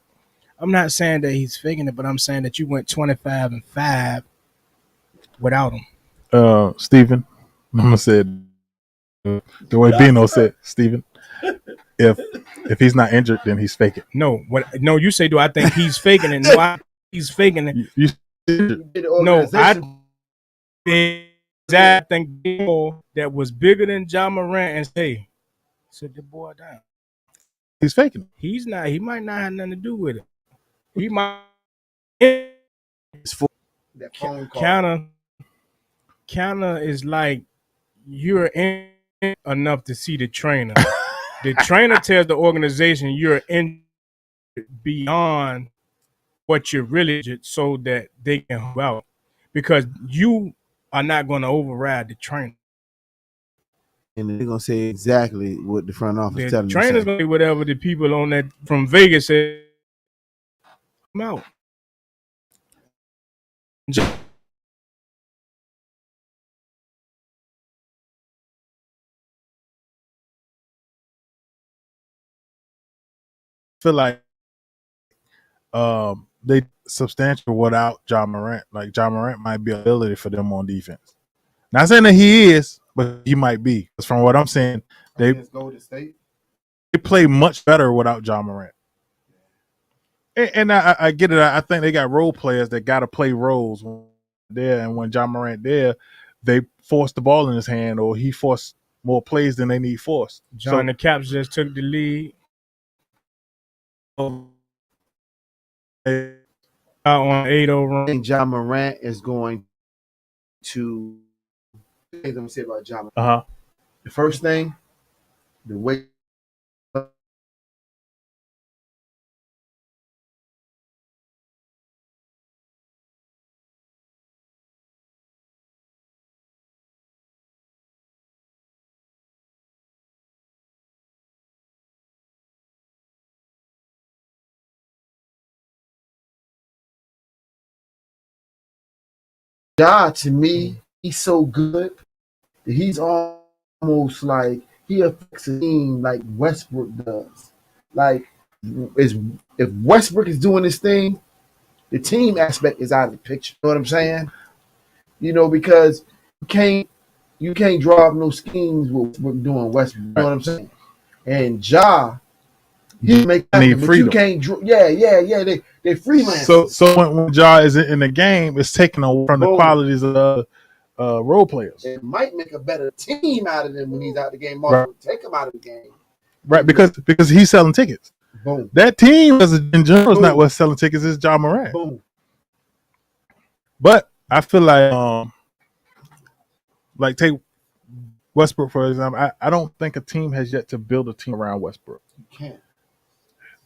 I'm not saying that he's faking it, but I'm saying that you went 25-5 without him. Stephen, I'm gonna say the way Bino said, Stephen. If he's not injured, then he's faking. No, you say, do I think he's faking it? No, he's faking it. No, I think that was bigger than Ja Morant and say, sit the boy down. He's faking it. He's not. He might not have nothing to do with it. He might. That phone call. Counter is like you're in enough to see the trainer. The trainer tells the organization you're in beyond what you're really so that they can help out because you are not going to override the trainer. And they're going to say exactly what the front office telling them. The trainer's going to say whatever the people on that from Vegas say. Come out. Feel like they substantial without Ja Morant. Like Ja Morant might be an ability for them on defense. Not saying that he is, but he might be. Because from what I'm saying, they Golden State. play much better without John Morant. And I get it. I think they got role players that got to play roles there. And when John Morant there, they force the ball in his hand, or he forced more plays than they need forced. John, the Caps just took the lead. So, Out on 8-0 run. I think John Morant is going to. Things I'm gonna say about John. The first thing, the way. Ja, to me, he's so good that he's almost like he affects a team like Westbrook does. Like, if Westbrook is doing this thing, the team aspect is out of the picture. You know what I'm saying? You know, because you can't draw up no schemes with Westbrook doing Westbrook. You know what I'm saying? And Ja, he make that, but freedom. You can't draw. Yeah. They freelance. So when Ja is in the game, it's taking away from the qualities of role players. It might make a better team out of them when he's out of the game. Right. Take him out of the game. Right, because he's selling tickets. Boom. That team, as in general, is not what's selling tickets. It's Ja Morant. Boom. But I feel like take Westbrook for example. I don't think a team has yet to build a team around Westbrook. You can't.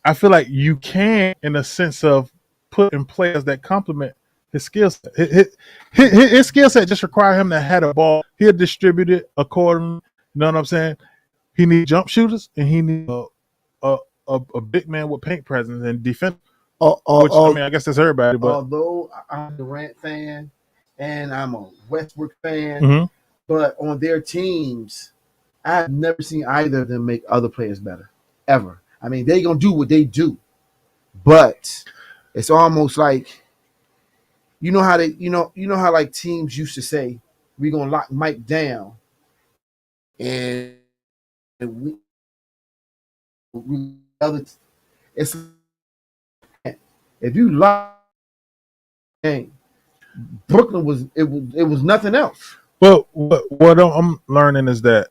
I feel like you can, in a sense of putting players that complement his skill set. His skill set just require him to have a ball. He'll distribute it accordingly. You know what I'm saying? He needs jump shooters, and he needs a big man with paint presence and defense. Which I mean, I guess that's everybody. But although I'm a Durant fan and I'm a Westbrook fan, but on their teams, I've never seen either of them make other players better ever. I mean, they're gonna do what they do, but it's almost like you know how like teams used to say we're gonna lock Mike down, and we other. It's if you lock game, Brooklyn was nothing else. Well, what I'm learning is that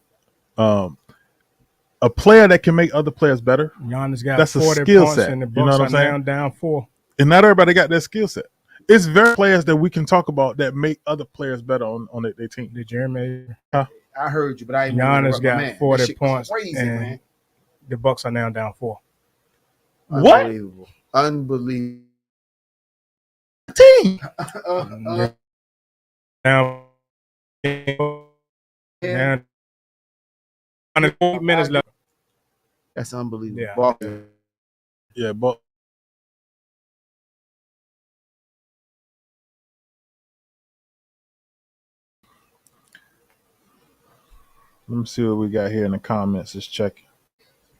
a player that can make other players better. Giannis got that's 40 a skill points set. And the you know what I'm saying? Down 4. And not everybody got that skill set. It's very players that we can talk about that make other players better on their team. Did Jeremy? I heard you, but I didn't Giannis got 40 points. Crazy, and man. The Bucks are now down 4. Unbelievable. Unbelievable. Team. Now, 100 minutes left. That's unbelievable. Yeah, but let me see what we got here in the comments. Just checking.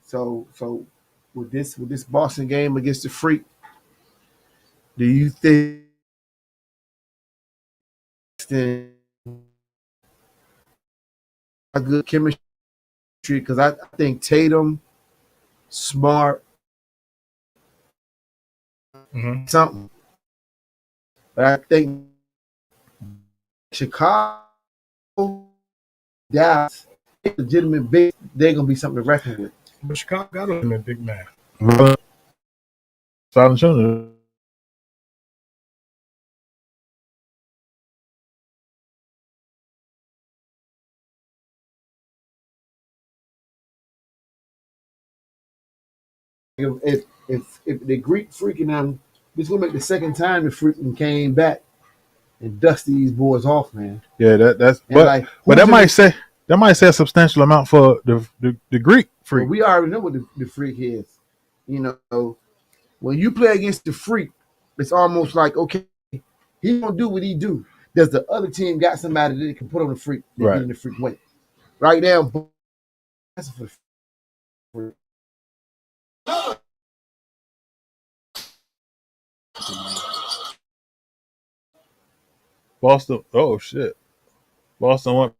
So with this Boston game against the Freak, do you think a good chemistry? Because I think Tatum, Smart, something. But I think Chicago, Dallas, legitimate big, they're gonna be something to reckon with. But Chicago got a legitimate big man. Silent Jr. If the Greek freaking them, it's gonna make the second time the freaking came back and dust these boys off, man. Yeah, that's and like, but that might say a substantial amount for the Greek freak. Well, we already know what the freak is. You know, when you play against the freak, it's almost like, okay, he gonna do what he do. Does the other team got somebody that they can put on the freak that right. get in the freak way? Right now, that's for the freak. Boston. Oh shit! Boston went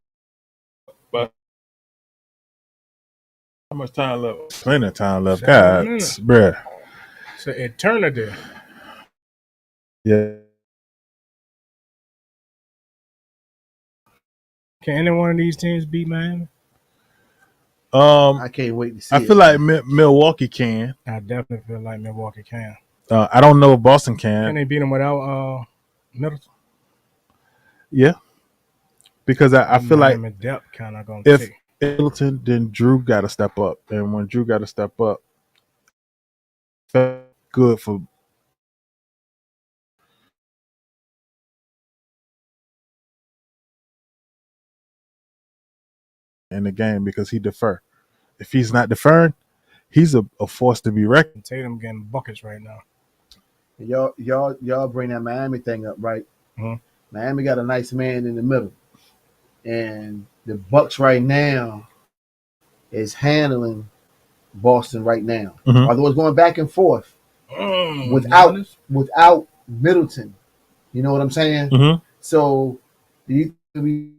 How much time left? Plenty of time left. 7 God, minutes. bruh. It's an eternity. Yeah. Can any one of these teams beat Miami? I can't wait to see. I feel like Milwaukee can. I definitely feel like Milwaukee can. I don't know if Boston Can can. they beat them without Middleton? Yeah. Because I feel like Miami depth kind of gonna if take. Middleton, then Drew got to step up, and when Drew got to step up, good for. In the game because he defer. If he's not deferring, he's a force to be reckoned. Tatum getting buckets right now. Y'all bring that Miami thing up, right? Mhm. Miami got a nice man in the middle, and the Bucks right now is handling Boston right now. Mhm. Although it's going back and forth without Middleton. You know what I'm saying? Mhm. So do you think it'll be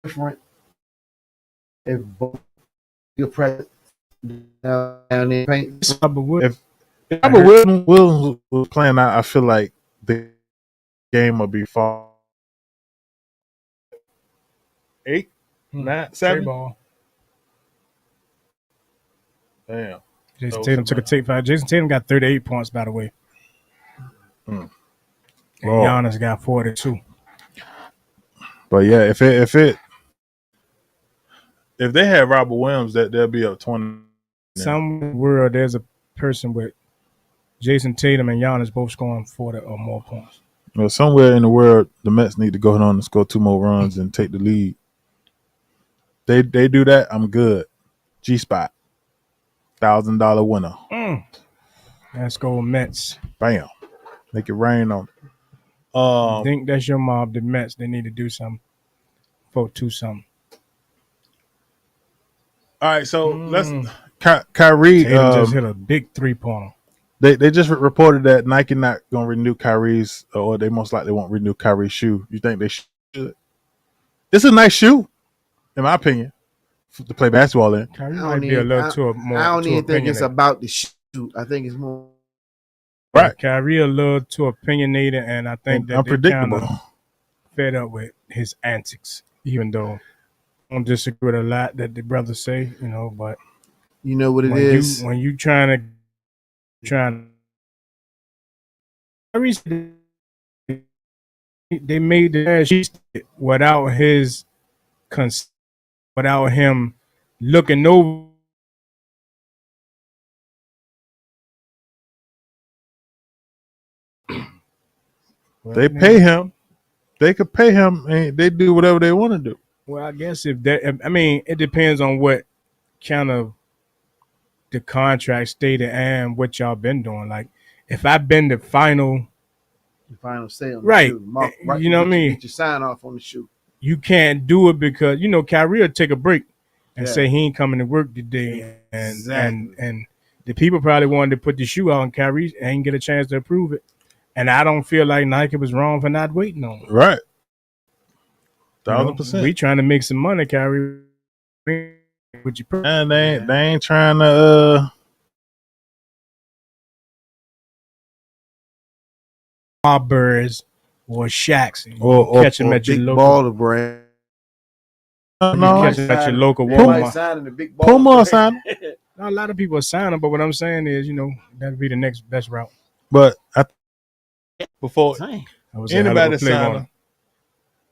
different if both your presence down in the paint? If Robert Williams was playing out, I feel like the game will be far 8, 9, 7. Ball. Damn. Jason So Tatum took a take 5. Jason Tatum got 38 points, by the way. Mm. And Lord. Giannis got 42. But yeah, if they had Robert Williams, they'll be up 20. Somewhere there's a person with Jason Tatum and Giannis both scoring 40 or more points. Well, somewhere in the world, the Mets need to go on and score 2 more runs and take the lead. They do that, I'm good. G-Spot. $1,000 winner. Let's go Mets. Bam. Make it rain on it. I think that's your mob, the Mets. They need to do something. Vote 2-something. All right, so let's Kyrie Tatum just hit a big 3-pointer. They just reported that Nike not gonna renew Kyrie's, or they most likely won't renew Kyrie's shoe. You think they should? It's a nice shoe, in my opinion, to play basketball in. Kyrie might be a little too more. I don't too even think it's opinionated. about the shoe. I think it's more Right. Kyrie a little too opinionated, and I think that they kind unpredictable. of fed up with his antics, even though I don't disagree with a lot that the brothers say, but you know what it when is. when you trying they made the without his without him looking over. They pay him. They could pay him, and they do whatever they want to do. Well, I guess it depends on what kind of the contract stated and what y'all been doing. Like, if I've been the final say on the right, shoe. Mark, you know what I mean? Get your sign off on the shoe. You can't do it because Kyrie will take a break and say he ain't coming to work today, and the people probably wanted to put the shoe out, and Kyrie ain't get a chance to approve it. And I don't feel like Nike was wrong for not waiting on it. Right. 1,000%. We trying to make some money, Kyrie. And they ain't trying to Birds or Shacks or catch them at your big local baller brand. No, catch them at your local Everybody Walmart. signing the big Puma baller sign. A lot of people are signing, but what I'm saying is, that'd be the next best route. But before Anybody sign him,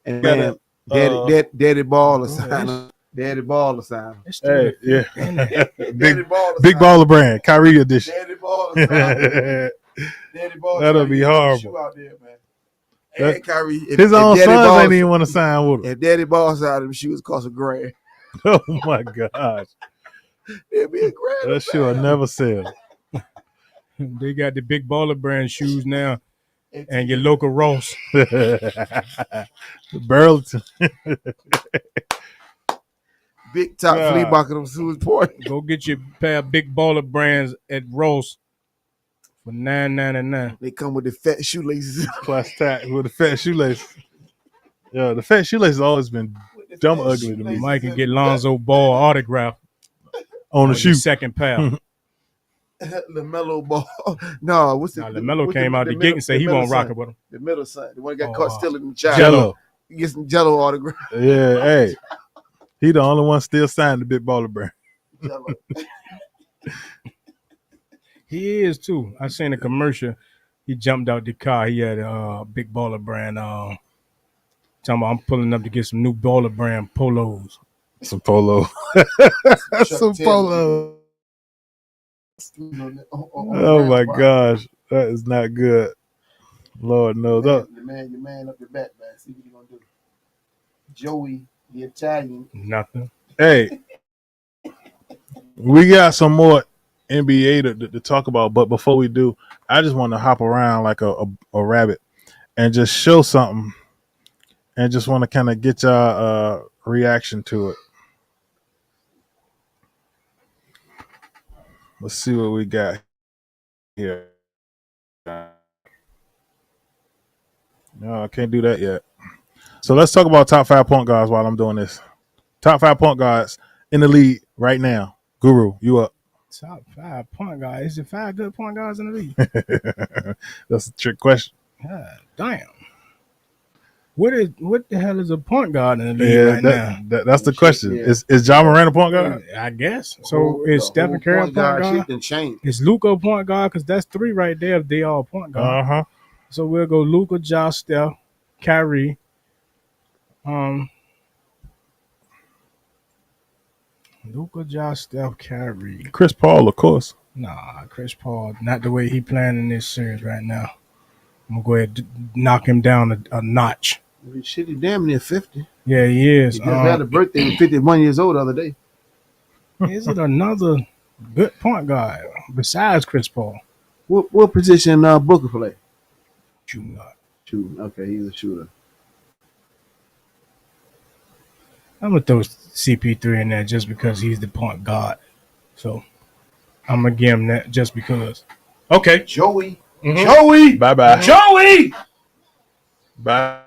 and gotta, Daddy Baller sign him. Daddy Baller sign him. hey, yeah, Daddy Baller big baller brand, Kyrie edition. Daddy Baller sign him. Daddy Baller That'll be horrible. out there, man. Hey, Kyrie, His own sons ain't even want to sign with him. If Daddy Baller signed him, shoes cost $1,000. Oh my gosh, it'd be $1,000. that shit will never sell. They got the big baller brand shoes now, and your local Ross. Burlington. Big top flea market on Sue's Point. Go get your pair of big baller brands at Ross for $9.99. They come with the fat shoelaces. Plus tack with the fat shoelaces. Yeah, the fat shoelaces always been dumb ugly to me. Mike can get Lonzo Ball autograph. on the Your shoe. second pair. LaMelo Ball. No, what's the LaMelo came out the gate and said he won't rock it with him. The middle son, the one that got caught stealing the child. Jello. He gets some Jello autograph. Yeah, hey. He the only one still signed the Big Baller Brand. Jello. He is too. I seen a commercial. He jumped out the car. He had a Big Baller Brand. Talking about I'm pulling up to get some new Baller Brand polos. Some polo. Some polo. Oh my gosh. That is not good. Lord knows. Your man up your back, man. See what you gonna do. Joey, the Italian. Nothing. Hey. We got some more NBA to talk about, but before we do, I just want to hop around like a rabbit and just show something and just want to kind of get y'all reaction to it. Let's see what we got here. No, I can't do that yet. So let's talk about top 5 point guards while I'm doing this. Top 5 point guards in the league right now. Guru, you up. Top 5 point guards. Is it 5 good point guards in the league? That's a trick question. God damn. What the hell is a point guard in the league now? That's the question. Yeah. Is Ja Morant a point guard? I guess. So is Stephen Curry a point guard? Is Luka a point guard? Because that's 3 right there if they all point guard. Uh-huh. So we'll go Luka, Ja, Steph, Kyrie. Luka, Ja, Steph, Kyrie. Chris Paul, of course. Nah, Chris Paul, not the way he playing in this series right now. I'm going to go ahead and knock him down a notch. Shit, he damn near 50. Yeah, he is. He just had a birthday. He was 51 years old the other day. Is it another good point guard besides Chris Paul? What position Booker play? Shooting. Okay, he's a shooter. I'm going to throw CP3 in there just because he's the point guard. So I'm going to give him that just because. Okay. Joey. Mm-hmm. Joey. Bye-bye. Joey. Bye.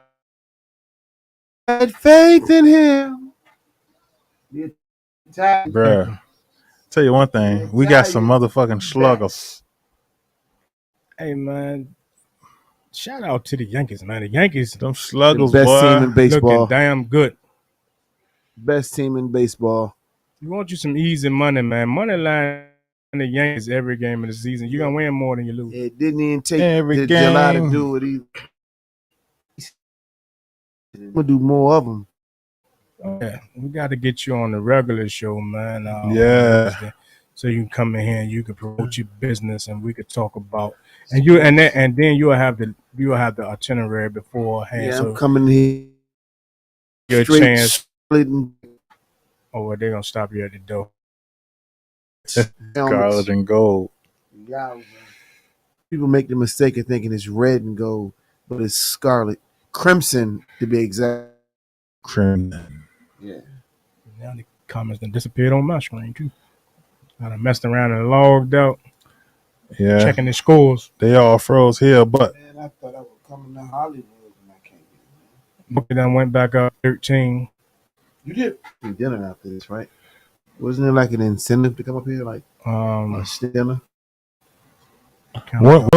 Had faith in him. Bruh. Tell you one thing. We got some motherfucking sluggers. Hey, man. Shout out to the Yankees, man. The Yankees. Them sluggers, the best boy. team in baseball. Looking damn good. Best team in baseball. You want you some easy money, man. Money line the Yankees every game of the season. You're going to win more than you lose. It didn't even take every July game to do it either. I'm going to do more of them. Yeah, we got to get you on the regular show, man. Yeah. So you can come in here and you can promote your business and we could talk about and then you'll have the itinerary beforehand. Yeah, so I'm coming here. Your chance. Oh, they're gonna stop you at the door. Scarlet and gold. Yeah, people make the mistake of thinking it's red and gold, but it's scarlet, crimson to be exact. Crimson. Yeah. Now the comments done disappeared on my screen too. I done messed around and logged out. Yeah. Checking the scores. They all froze here, but man, I thought I would come to Hollywood and I can't get it. Booker done went back up 13. You did dinner after this, right? Wasn't it like an incentive to come up here, like dinner? What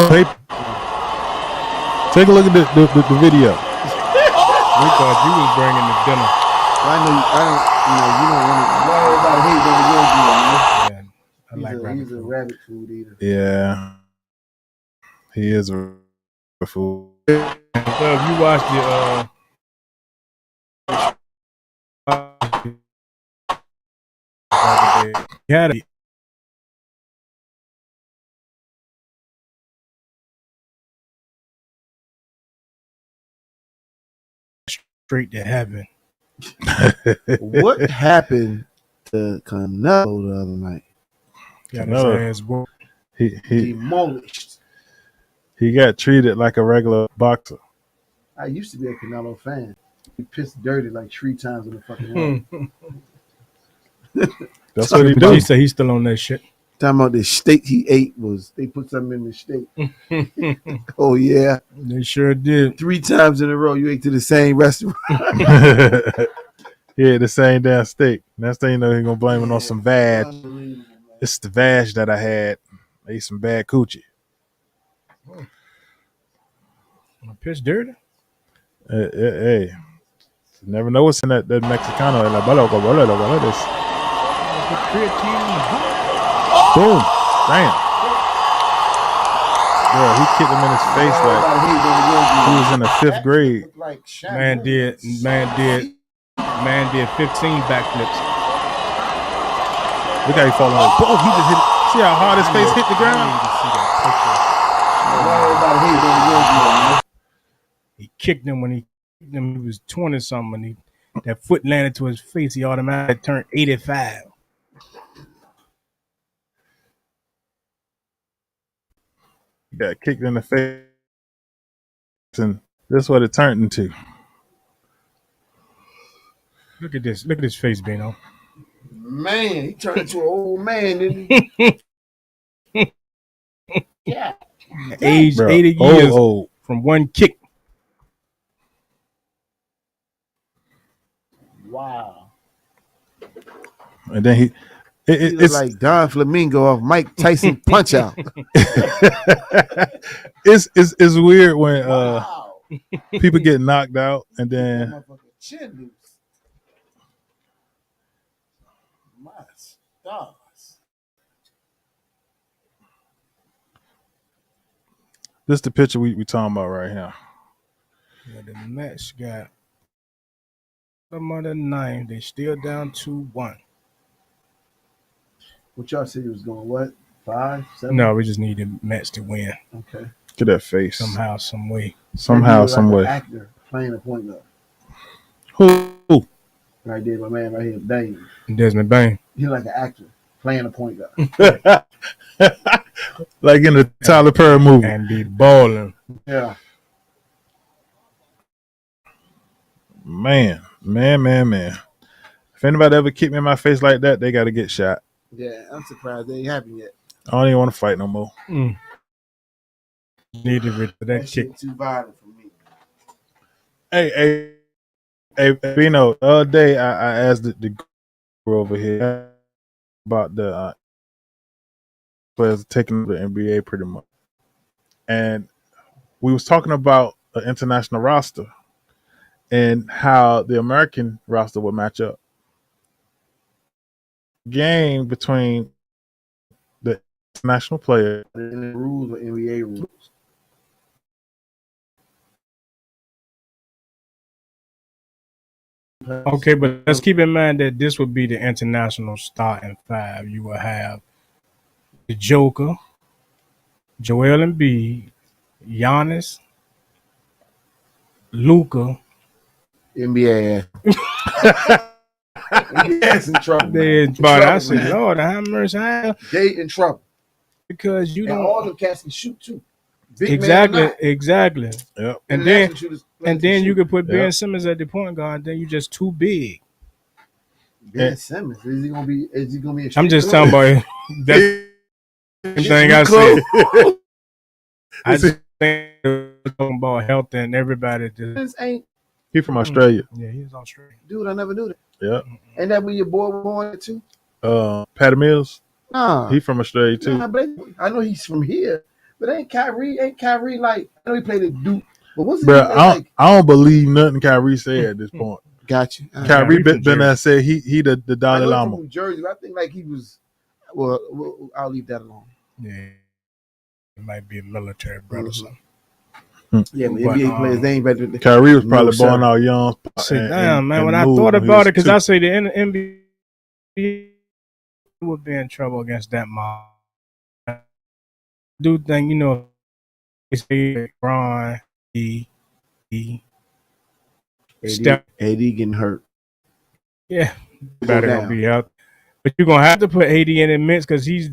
take a look at the video. We thought you was bringing the dinner. Well, you don't want to. Everybody hate when you go. Yeah, I like rabbit He's a rabbit food eater. Yeah, he is a food. So if you watch the had it. Straight to heaven. What happened to Canelo the other night? Got his ass whooped. He Demolished. He got treated like a regular boxer. I used to be a Canelo fan. He pissed dirty like 3 times in the fucking water. That's what he do. He said he's still on that shit. Talking about the steak he ate was they put something in the steak. Oh yeah, they sure did. 3 times in a row you ate to the same restaurant. Yeah, the same damn steak. Next thing you know, he's gonna blame it on some vag. It's the Vash that I had. I ate some bad coochie. Pitch dirty. Hey, you never know what's in that Mexicano. Put creatine in the book. Boom. Damn. Yeah, he kicked him in his face like he was in the 5th grade. Man did 15 backflips. Look how he falling over. Boom, he just hit it. See how hard his face hit the ground? He kicked him when he was 20 something. And that foot landed to his face. He automatically turned 85. He got kicked in the face, and this is what it turned into. Look at this. Look at his face, Bino. Man, he turned into an old man, didn't he? Yeah. Age Bro, 80 years old. from one kick. Wow. And then he It's like Don Flamingo off Mike Tyson Punch Out. it's weird when people get knocked out and then Chin loose. My stars. this is the picture we talking about right here. Yeah, the Mets got them on the 9th. They still down 2-1. What y'all said he was going? What? 5, 7? No, we just need the Mets to win Okay. Look at that face. somehow, some way. Somehow, some way. Actor playing a point guard. Who? Right there, my man, right here, Dane. Desmond Bain. He's like an actor playing a point guard. Like in the Tyler Perry movie. And be balling. Yeah. Man. If anybody ever kicked me in my face like that, they got to get shot. Yeah, I'm surprised they ain't happened yet. I don't even want to fight no more. Need to rid of that kick. Shit too violent for me. Hey, Bino, the other day I asked the girl over here about the players taking the NBA pretty much. And we was talking about an international roster and how the American roster would match up. Game between the international player And the rules are NBA rules. Okay, but let's keep in mind that this would be the international starting 5. You will have the Joker, Joel Embiid, Giannis, Luka. NBA. Yes, in trouble. But I said, Lord, how much I They in trouble. because you And don't all them cats can shoot too. Big exactly. Man Yep. And then you could put Ben Simmons at the point guard. Then you just too big. Ben Simmons, is he gonna be? A I'm just talking about that thing I said. I just think talking about health and everybody. He from Australia. Yeah, he's Australian. Dude, I never knew that. Yeah. Ain't that where your boy was born too? Patty Mills. Nah, He from Australia too. nah, but I know he's from here. But ain't Kyrie like? I know he played at Duke. But what's Bro, like? I don't believe nothing Kyrie said at this point. Got you. Kyrie been there and said he the I Dalai know Lama. from New Jersey. But I think like he was. Well, I'll leave that alone. Yeah, it might be a military brother. Mhm. Something. Yeah, but But, NBA players they ain't better than Kyrie was probably No, born sir. out young. Damn, man. When I thought about it, because I say the NBA would be in trouble against that mob. I do think, they say Ron, Steph. AD getting hurt. Yeah, Go better down. gonna be out. But you're gonna have to put AD in the mix because he's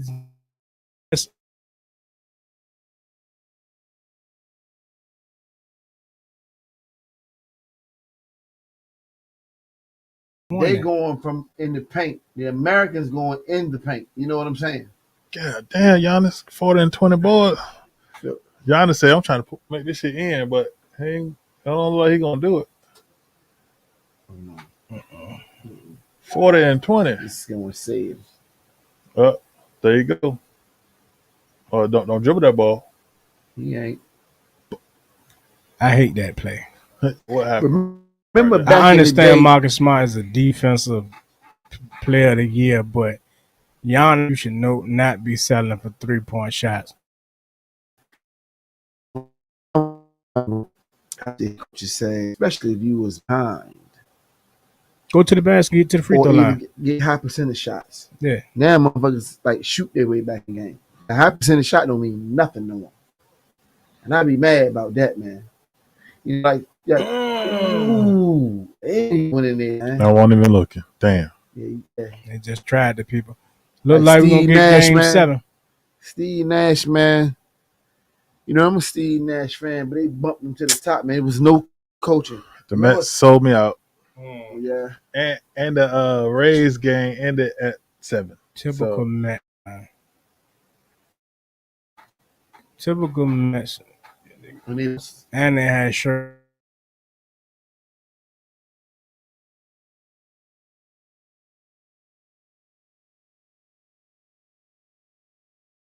They going from in the paint. The Americans going in the paint. You know what I'm saying? God damn, Giannis 40 and 20 boys. Yep. Giannis said, "I'm trying to make this shit in, but I don't know how he gonna do it." 40 and 20. This is going to save. Damn, There you go. Oh, don't dribble that ball. He ain't. I hate that play. What happened? Remember Right back I in the understand day, Marcus Smart is a defensive player of the year, but Giannis, you should not be selling for 3-point shots. I think what you're saying, especially if you was behind, Go to the basket, get to the free or throw even line. get high percentage shots. Yeah. Now motherfuckers like shoot their way back in the game. A high percentage shot don't mean nothing no more. And I'd be mad about that, man. You like, ooh, hey, went in there, man. I wasn't even looking. Damn. Yeah. They just tried the people. Look Like like we're going Steve to get Nash, game man. 7. Steve Nash, man. You know, I'm a Steve Nash fan, but they bumped him to the top, man. It was no coaching. The Mets sold me out. Yeah. And the Rays game ended at 7. Typical Mets. Typical Mets. And they had shirt.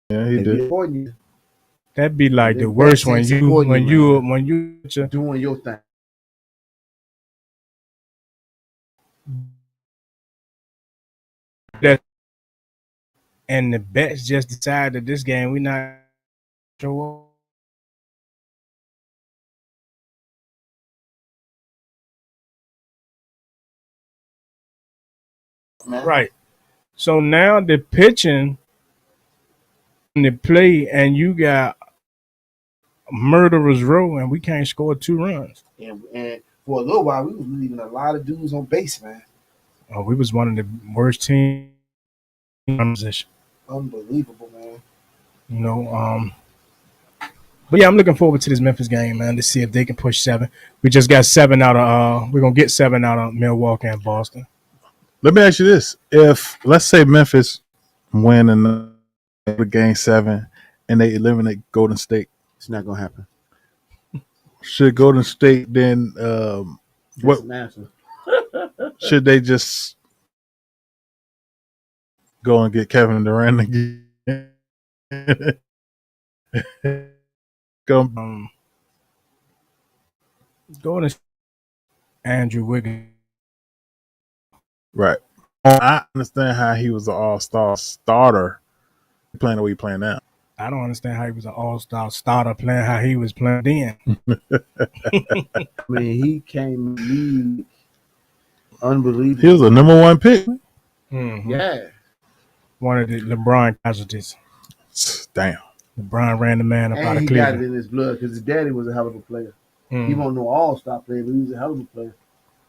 Yeah, he did. That'd be like the worst when you doing your thing. And the bets just decided that this game we not show up. Right. So now the pitching and the play, and you got murderers row, and we can't score 2 runs. And for a little while, we was leaving a lot of dudes on base, man. Oh, we was one of the worst teams in position. Unbelievable, man. You know, but yeah, I'm looking forward to this Memphis game, man, to see if they can push 7. We just got 7 out of we're gonna get 7 out of Milwaukee and Boston. Let me ask you this: if let's say Memphis win in the game 7 and they eliminate Golden State, it's not gonna happen. Should Golden State then what should they just go and get Kevin Durant again? Go to Andrew Wiggins. Right. I understand how he was an all-star starter playing the way he's playing now. I don't understand how he was an all-star starter playing how he was playing then. I mean, he came league unbelievable. He was a number 1 pick. Mm-hmm. Yeah. One of the LeBron casualties. Damn. LeBron ran the man up out of he Cleveland. got it in his blood because his daddy was a hell of a player. Mm. He wasn't no all-star player, but he was a hell of a player.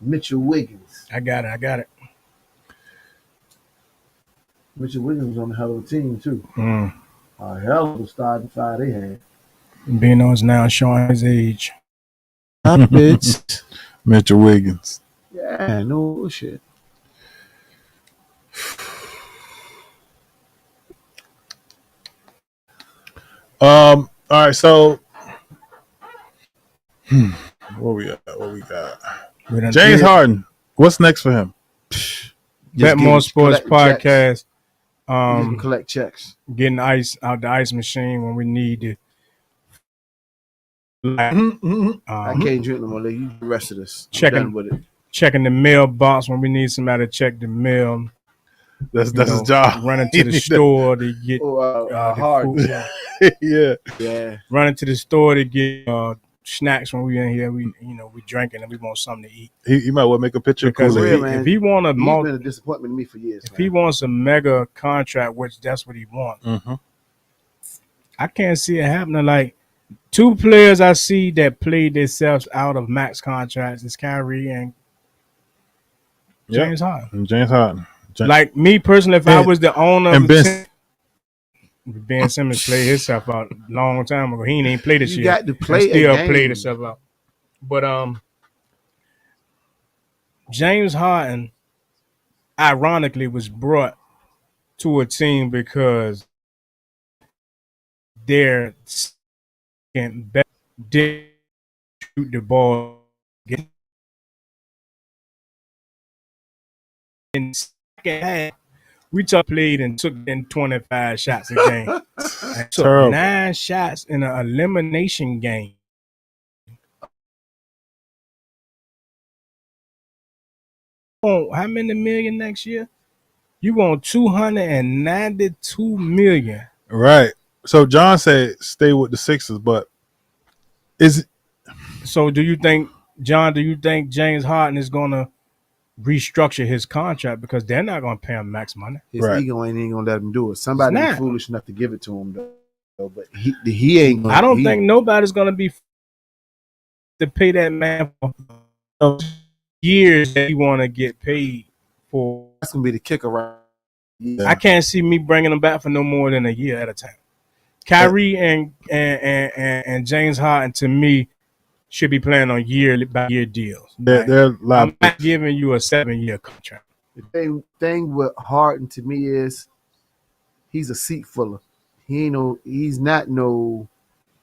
Mitchell Wiggins. I got it. Mitchell Wiggins was on a hell of a team, too. Mm. A hell of a starting 5 they had. Bino is now showing his age. Bitch. Mitchell Wiggins. Yeah, no shit. All right, so what we got? James Harden. What's next for him? Betmoorsports podcast. Collect checks. Getting ice out the ice machine when we need it. I can't drink no more. Let you do the rest of this. I'm done with it. Checking the mailbox when we need somebody to check the mail. That's his job. Running to the store to get hard. Yeah. Running to the store to get snacks when we in here. We drinking and we want something to eat. He might well make a picture because if he want he's been a disappointment to me for years. If he wants a mega contract, which that's what he wants, I can't see it happening. Like 2 players I see that played themselves out of max contracts is Kyrie and James Harden. Like me personally, if I was the owner of the team, Ben Simmons played himself out a long time ago. He ain't even played this year. You got to play still played himself out. But James Harden, ironically, was brought to a team because they're better shoot the ball. In second half, We played and took in 25 shots a game. And took Terrible. 9 shots in an elimination game. How many million next year? You want 292 million. Right. So John said stay with the Sixers, but so do you think James Harden is gonna restructure his contract because they're not gonna pay him max money? His ego ain't gonna let him do it. Somebody be foolish enough to give it to him though. But he ain't gonna, I don't think nobody's gonna be to pay that man for years that he wanna get paid for. That's gonna be the kicker, right? Yeah. I can't see me bringing him back for no more than a year at a time. Kyrie and James Harden, to me, should be playing on year-by-year deals. They're I'm not giving you a 7-year contract. The thing with Harden to me is he's a seat filler. He's not no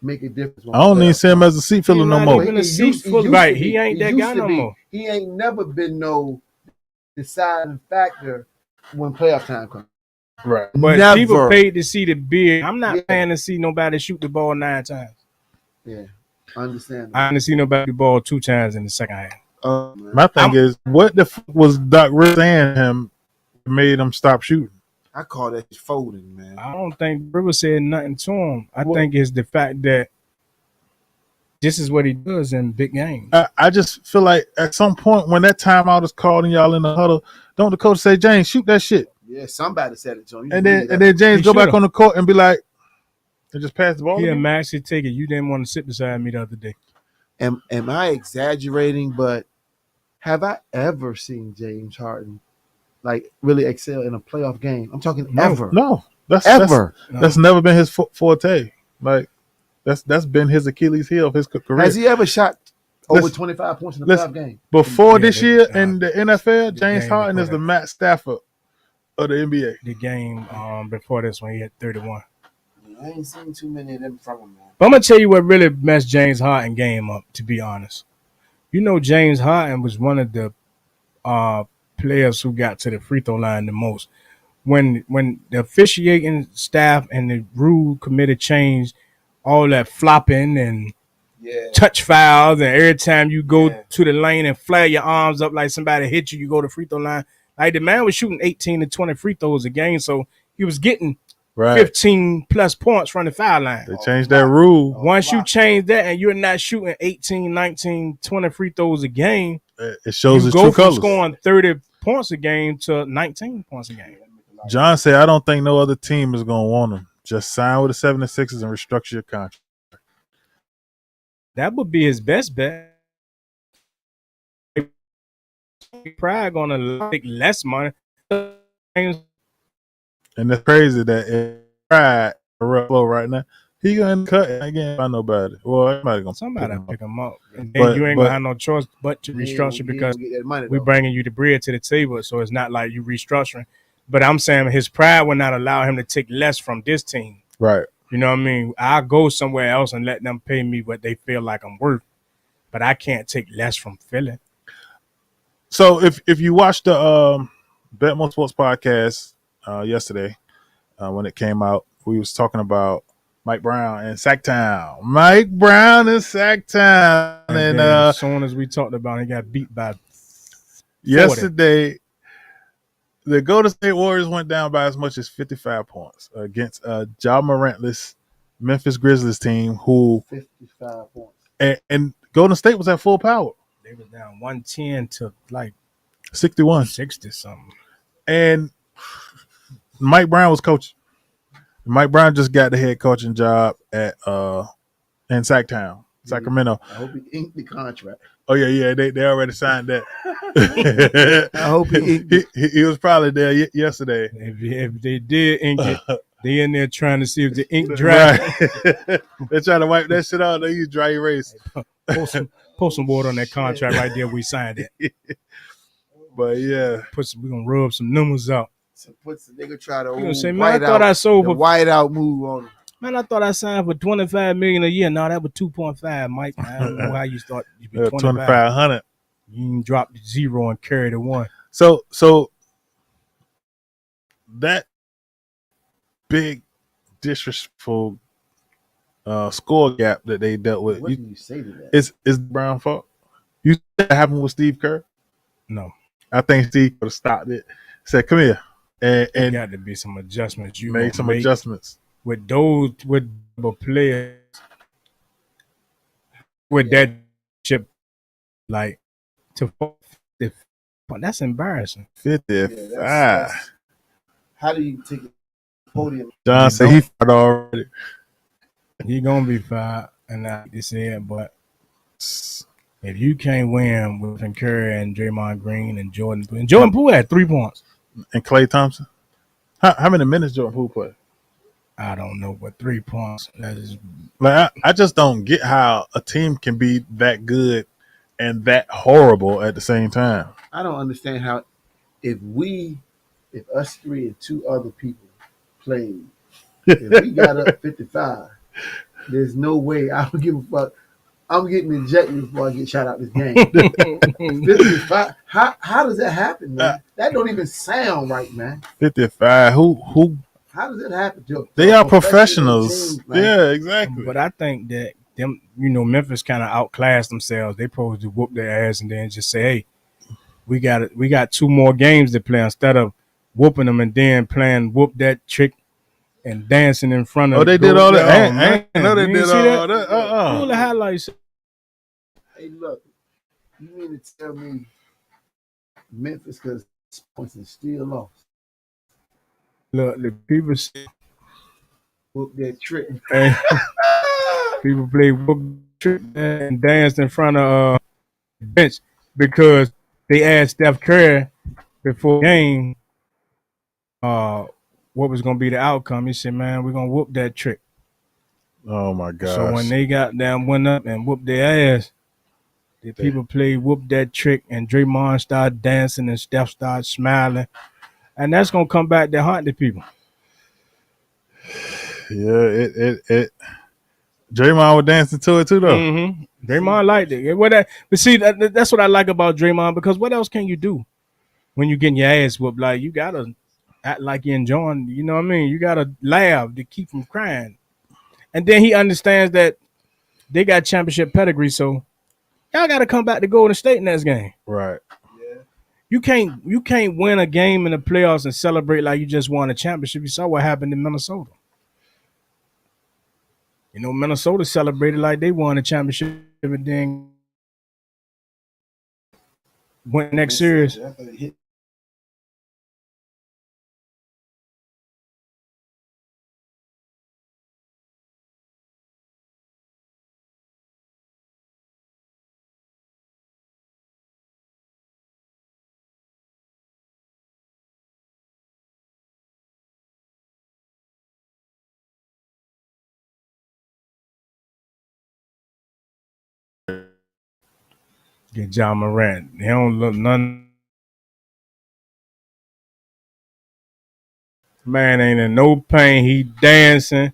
make a difference. I don't even see him as a seat filler no more. Even a seat filler, right? He ain't that guy no more. He ain't never been no deciding factor when playoff time comes. Right. But never. People paid to see the beard. I'm not paying to see nobody shoot the ball 9 times. Yeah, I understand. I didn't see nobody shoot the ball 2 times in the second half. My thing is, what the fuck was Doc Rivers saying him made him stop shooting? I call that folding, man. I don't think Rivers said nothing to him. I think it's the fact that this is what he does in big games. I just feel like at some point when that timeout is called and y'all in the huddle, don't the coach say, James, shoot that shit? Yeah, somebody said it to him. And then James go back on the court and be like, and just pass the ball. Yeah, Max, take it. You didn't want to sit beside me the other day. Am I exaggerating? But have I ever seen James Harden like really excel in a playoff game? I'm talking ever. No, that's never been his forte. Like that's been his Achilles heel of his career. Has he ever shot over 25 points in a playoff game? Before this year in the NFL, James Harden is the Matt Stafford of the NBA. The game before this one, he had 31. I ain't seen too many of them from him, man. But I'm gonna tell you what really messed James Harden game up, to be honest. You know, James Harden was one of the players who got to the free throw line the most. When the officiating staff and the rule committee changed, all that flopping and touch fouls, and every time you go to the lane and flare your arms up like somebody hit you, you go to free throw line. Like the man was shooting 18 to 20 free throws a game, so he was getting 15 plus points from the foul line. They changed that rule. Once you change that and you're not shooting 18, 19, 20 free throws a game, it shows its true colors. You go from scoring 30 points a game to 19 points a game. John said, I don't think no other team is going to want him. Just sign with the 76ers and restructure your contract. That would be his best bet. Probably going to take less money. And it's crazy that if Pride a rough flow right now, he gonna cut it again by nobody. Well, somebody pick him up. And then you ain't gonna have no choice but to restructure because we're bringing you the bread to the table. So it's not like you restructuring. But I'm saying his pride will not allow him to take less from this team. Right. You know what I mean? I'll go somewhere else and let them pay me what they feel like I'm worth. But I can't take less from Philly. So if you watched the Betmoorsports podcast yesterday when it came out, we was talking about Mike Brown and Sacktown. Mike Brown and Sacktown. And as soon as we talked about it, he got beat by 40. Yesterday, the Golden State Warriors went down by as much as 55 points against Ja Morantless Memphis Grizzlies team who 55 points. And Golden State was at full power. They was down 110 to like 61. 60 something. And Mike Brown was coaching. Mike Brown just got the head coaching job at in Sacktown, Sacramento. I hope he inked the contract. Oh yeah, they already signed that. I hope he was probably there yesterday. If they did ink it, they in there trying to see if the ink dry. Right. They're trying to wipe that shit out. They use dry erase. Post some water on that contract right there. We signed it. But yeah, we're gonna rub some numbers out. So they gonna try to white out move on him. Man, I thought I signed for $25 million a year. No, that was 2.5, Mike. I don't know how you start. 2,500. You can drop the 0 and carry the 1. So that big disrespectful score gap that they dealt with. What do you say to that? It's Brown fault. You see that happened with Steve Kerr? No, I think Steve could have stopped it. Said, "Come here," there and got to be some adjustments. You made gonna some make adjustments. with those with the players with that chip like to that's embarrassing. 55. That's how do you take a podium? John You said don't. he fired already. He gonna be fired, and I hate to say it, but if you can't win with Curry and Draymond Green and Jordan Poole had 3 points. And Klay Thompson. How many minutes Jordan Poole played? I don't know, but 3 points. That is Like I just don't get how a team can be that good and that horrible at the same time. I don't understand how if us three and two other people played, if we got up 55, there's no way I would give a fuck. I'm getting ejected before I get shot out this game. 55. How does that happen, man? That don't even sound right, man. 55. Who? How does that happen? They are professionals. Team, like, yeah, exactly. But I think that them, Memphis kind of outclassed themselves. They supposed to whoop their ass and then just say, "Hey, we got 2 more games to play," instead of whooping them and then playing whoop that trick and dancing in front of. Oh, they did all that. I know they did all that. All the highlights. Hey, look, you mean to tell me Memphis because points and still lost? Look, the people say, Whoop that trick. hey, people play whoop trick and danced in front of the bench because they asked Steph Curry before the game what was going to be the outcome. He said, "Man, we're going to whoop that trick." Oh my gosh. So when they got down, went up and whooped their ass, the people played whoop that trick, and Draymond started dancing and Steph started smiling. And that's going to come back to haunt the people. Yeah, it Draymond was dancing to it too, though. Mm-hmm. Draymond liked it. But see, that's what I like about Draymond, because what else can you do when you're getting your ass whooped? Like, you got to act like you're enjoying, you know what I mean? You got to laugh to keep from crying. And then he understands that they got championship pedigree, so y'all got to come back to Golden State in this game. Right. You can't win a game in the playoffs and celebrate like you just won a championship. You saw what happened in Minnesota. Minnesota celebrated like they won a championship and then went next series. Get John Morant. He don't look none. Man ain't in no pain. He dancing.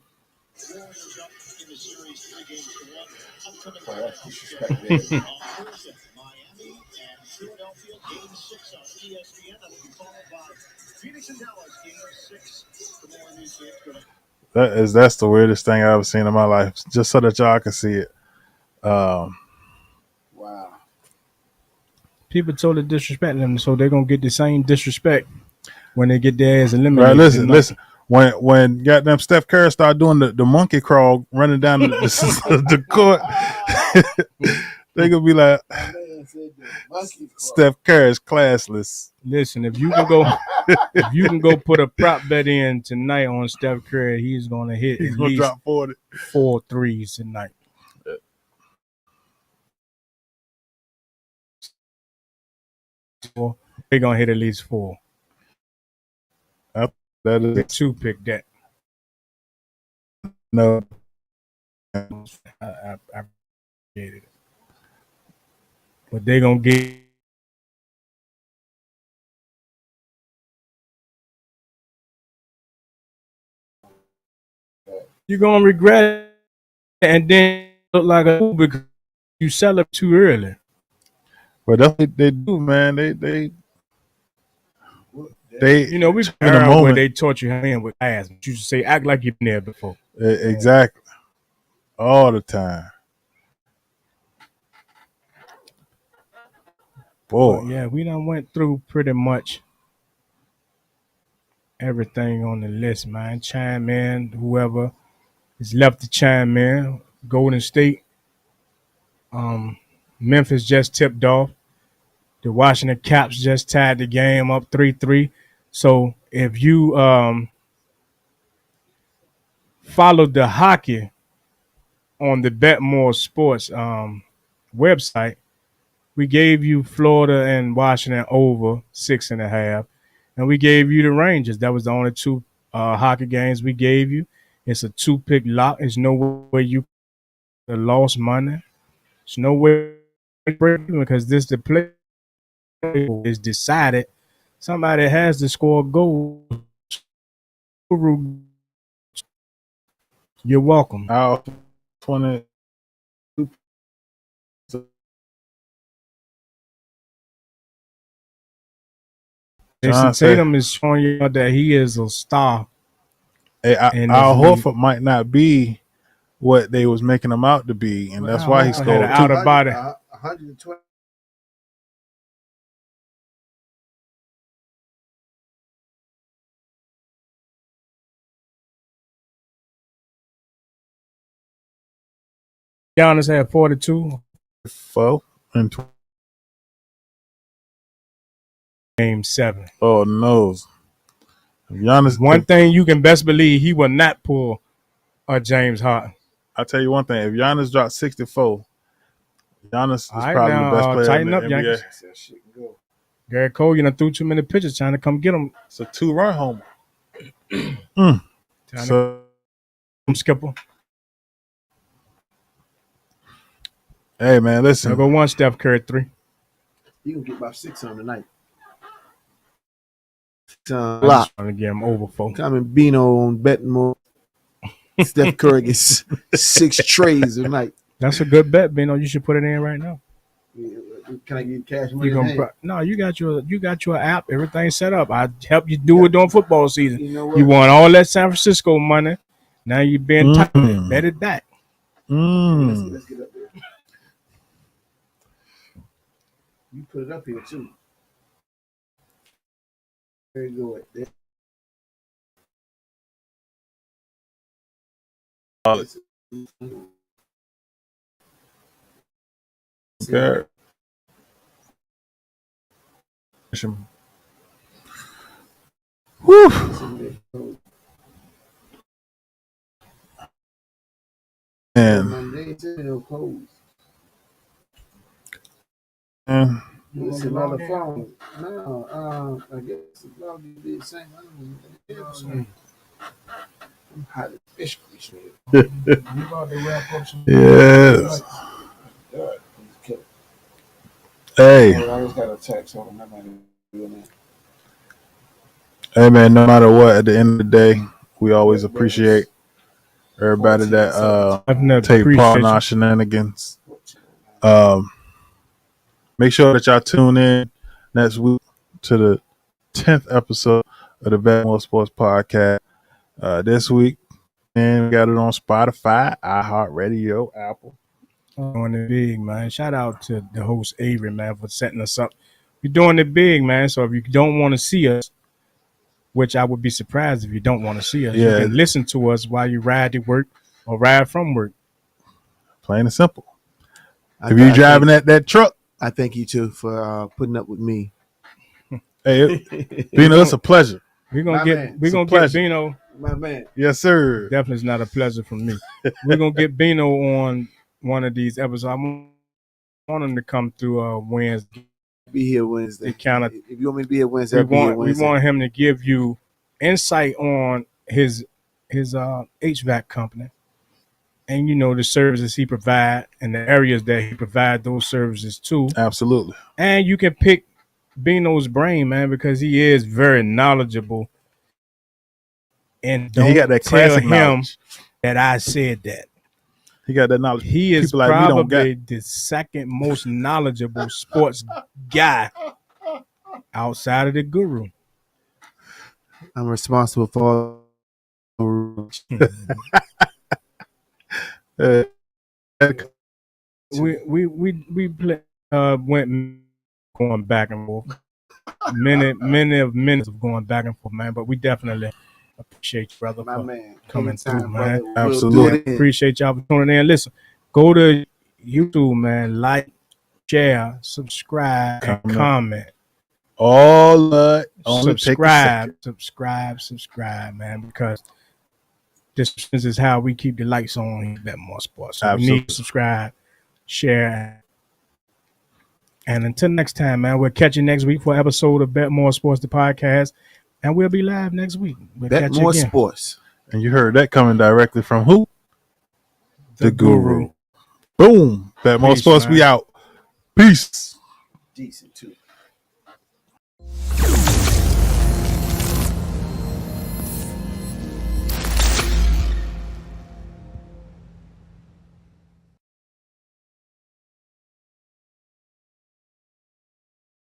That's the weirdest thing I've ever seen in my life. Just so that y'all can see it. Wow. People totally disrespect them, so they're gonna get the same disrespect when they get their ass eliminated. Right, listen. When goddamn Steph Curry started doing the monkey crawl running down the court, they gonna be like, Steph Curry is classless. Listen, if you can go put a prop bet in tonight on Steph Curry, he's gonna hit He's at gonna least drop 40. 4 threes tonight. They're gonna hit at least 4. That is 2 pick that. no. I appreciate it. But they're gonna get. You're gonna regret it and then look like a fool because you sell it too early. But that's what they do, man. They They You know, we in the era where moment. they taught you how to with ass. But you should say act like you've been there before. Exactly. All the time. Boy. But yeah, we done went through pretty much everything on the list, man. Chime in, whoever is left to chime in. Golden State, Memphis just tipped off. The Washington Caps just tied the game up 3-3. So if you followed the hockey on the Betmoorsports website, we gave you Florida and Washington over 6.5, and we gave you the Rangers. That was the only two hockey games we gave you. It's a 2-pick lock. There's no way you lost money. There's no way to break even because this the play is decided. Somebody has to score goals. You're welcome. Our 20. Jason Tatum is showing you that he is a star. Hey, Al Horford might not be what they was making him out to be, and that's why he scored out of body. 120. Giannis had 42. 4 and Game 7. Oh no! Giannis. One thing you can best believe, he will not pull a James Harden. I'll tell you one thing: if Giannis dropped 64, Giannis is probably the best player tighten in the up, NBA. Yankees. Garrett Cole, you know, threw too many pitches trying to come get him. It's a 2-run homer. So, Skipper. Hey man, listen. I'll go one. Steph Curry 3. You can get about 6 on tonight. I'm just trying to get him over 4. Coming Bino on Betmore. Steph Curry gets 6 trays tonight. That's a good bet, Bino. You should put it in right now. Can I get cash money? No, you got your app. Everything set up. I help you do it during football season. You know what? You won all that San Francisco money. Now you're being tight. Bet it back. Let's get up there. You put it up here too. There you go. There. Okay. Woo. And It's another phone. No, I guess the log is the same. I'm hot as fish grease. yes. Hey. I just got a text on him. Hey man, no matter what, at the end of the day, we always appreciate everybody that take part in our shenanigans. Make sure that y'all tune in next week to the 10th episode of the Betmoorsports podcast. This week, and we got it on Spotify, iHeartRadio, Apple. Doing it big, man. Shout out to the host Avery, man, for setting us up. We're doing it big, man. So if you don't want to see us, which I would be surprised if you don't want to see us, you can listen to us while you ride to work or ride from work. Plain and simple. If you're driving that truck, I thank you too for putting up with me. Hey, Bino, it's a pleasure. We're gonna get Bino. My man. Yes, sir. Definitely is not a pleasure for me. We're gonna get Bino on one of these episodes. I want him to come through Wednesday. Be here Wednesday. If you want me to be here Wednesday, we want him to give you insight on his HVAC company, and you know the services he provide and the areas that he provide those services to. Absolutely. And you can pick Bino's brain, man, because he is very knowledgeable. And don't he got that classic tell him knowledge. That I said that. He got that knowledge. He is probably the second most knowledgeable sports guy outside of the guru. I'm responsible for all. We play, went going back and forth. Minutes of going back and forth, man. But we definitely appreciate you, brother, My for man, coming anytime, through, man. brother. Absolutely. We'll do it. Appreciate y'all for tuning in. Listen, go to YouTube, man. Like, share, subscribe, and comment. All only take a second. Subscribe, man, because this is how we keep the lights on here at Betmoorsports. So Absolutely. we need to subscribe, share, and until next time, man, we'll catch you next week for an episode of Betmoorsports, the podcast, and we'll be live next week. We'll catch you again. Betmoorsports. And you heard that coming directly from who? The Guru. Boom. Betmoorsports, we out. Peace. Decent too.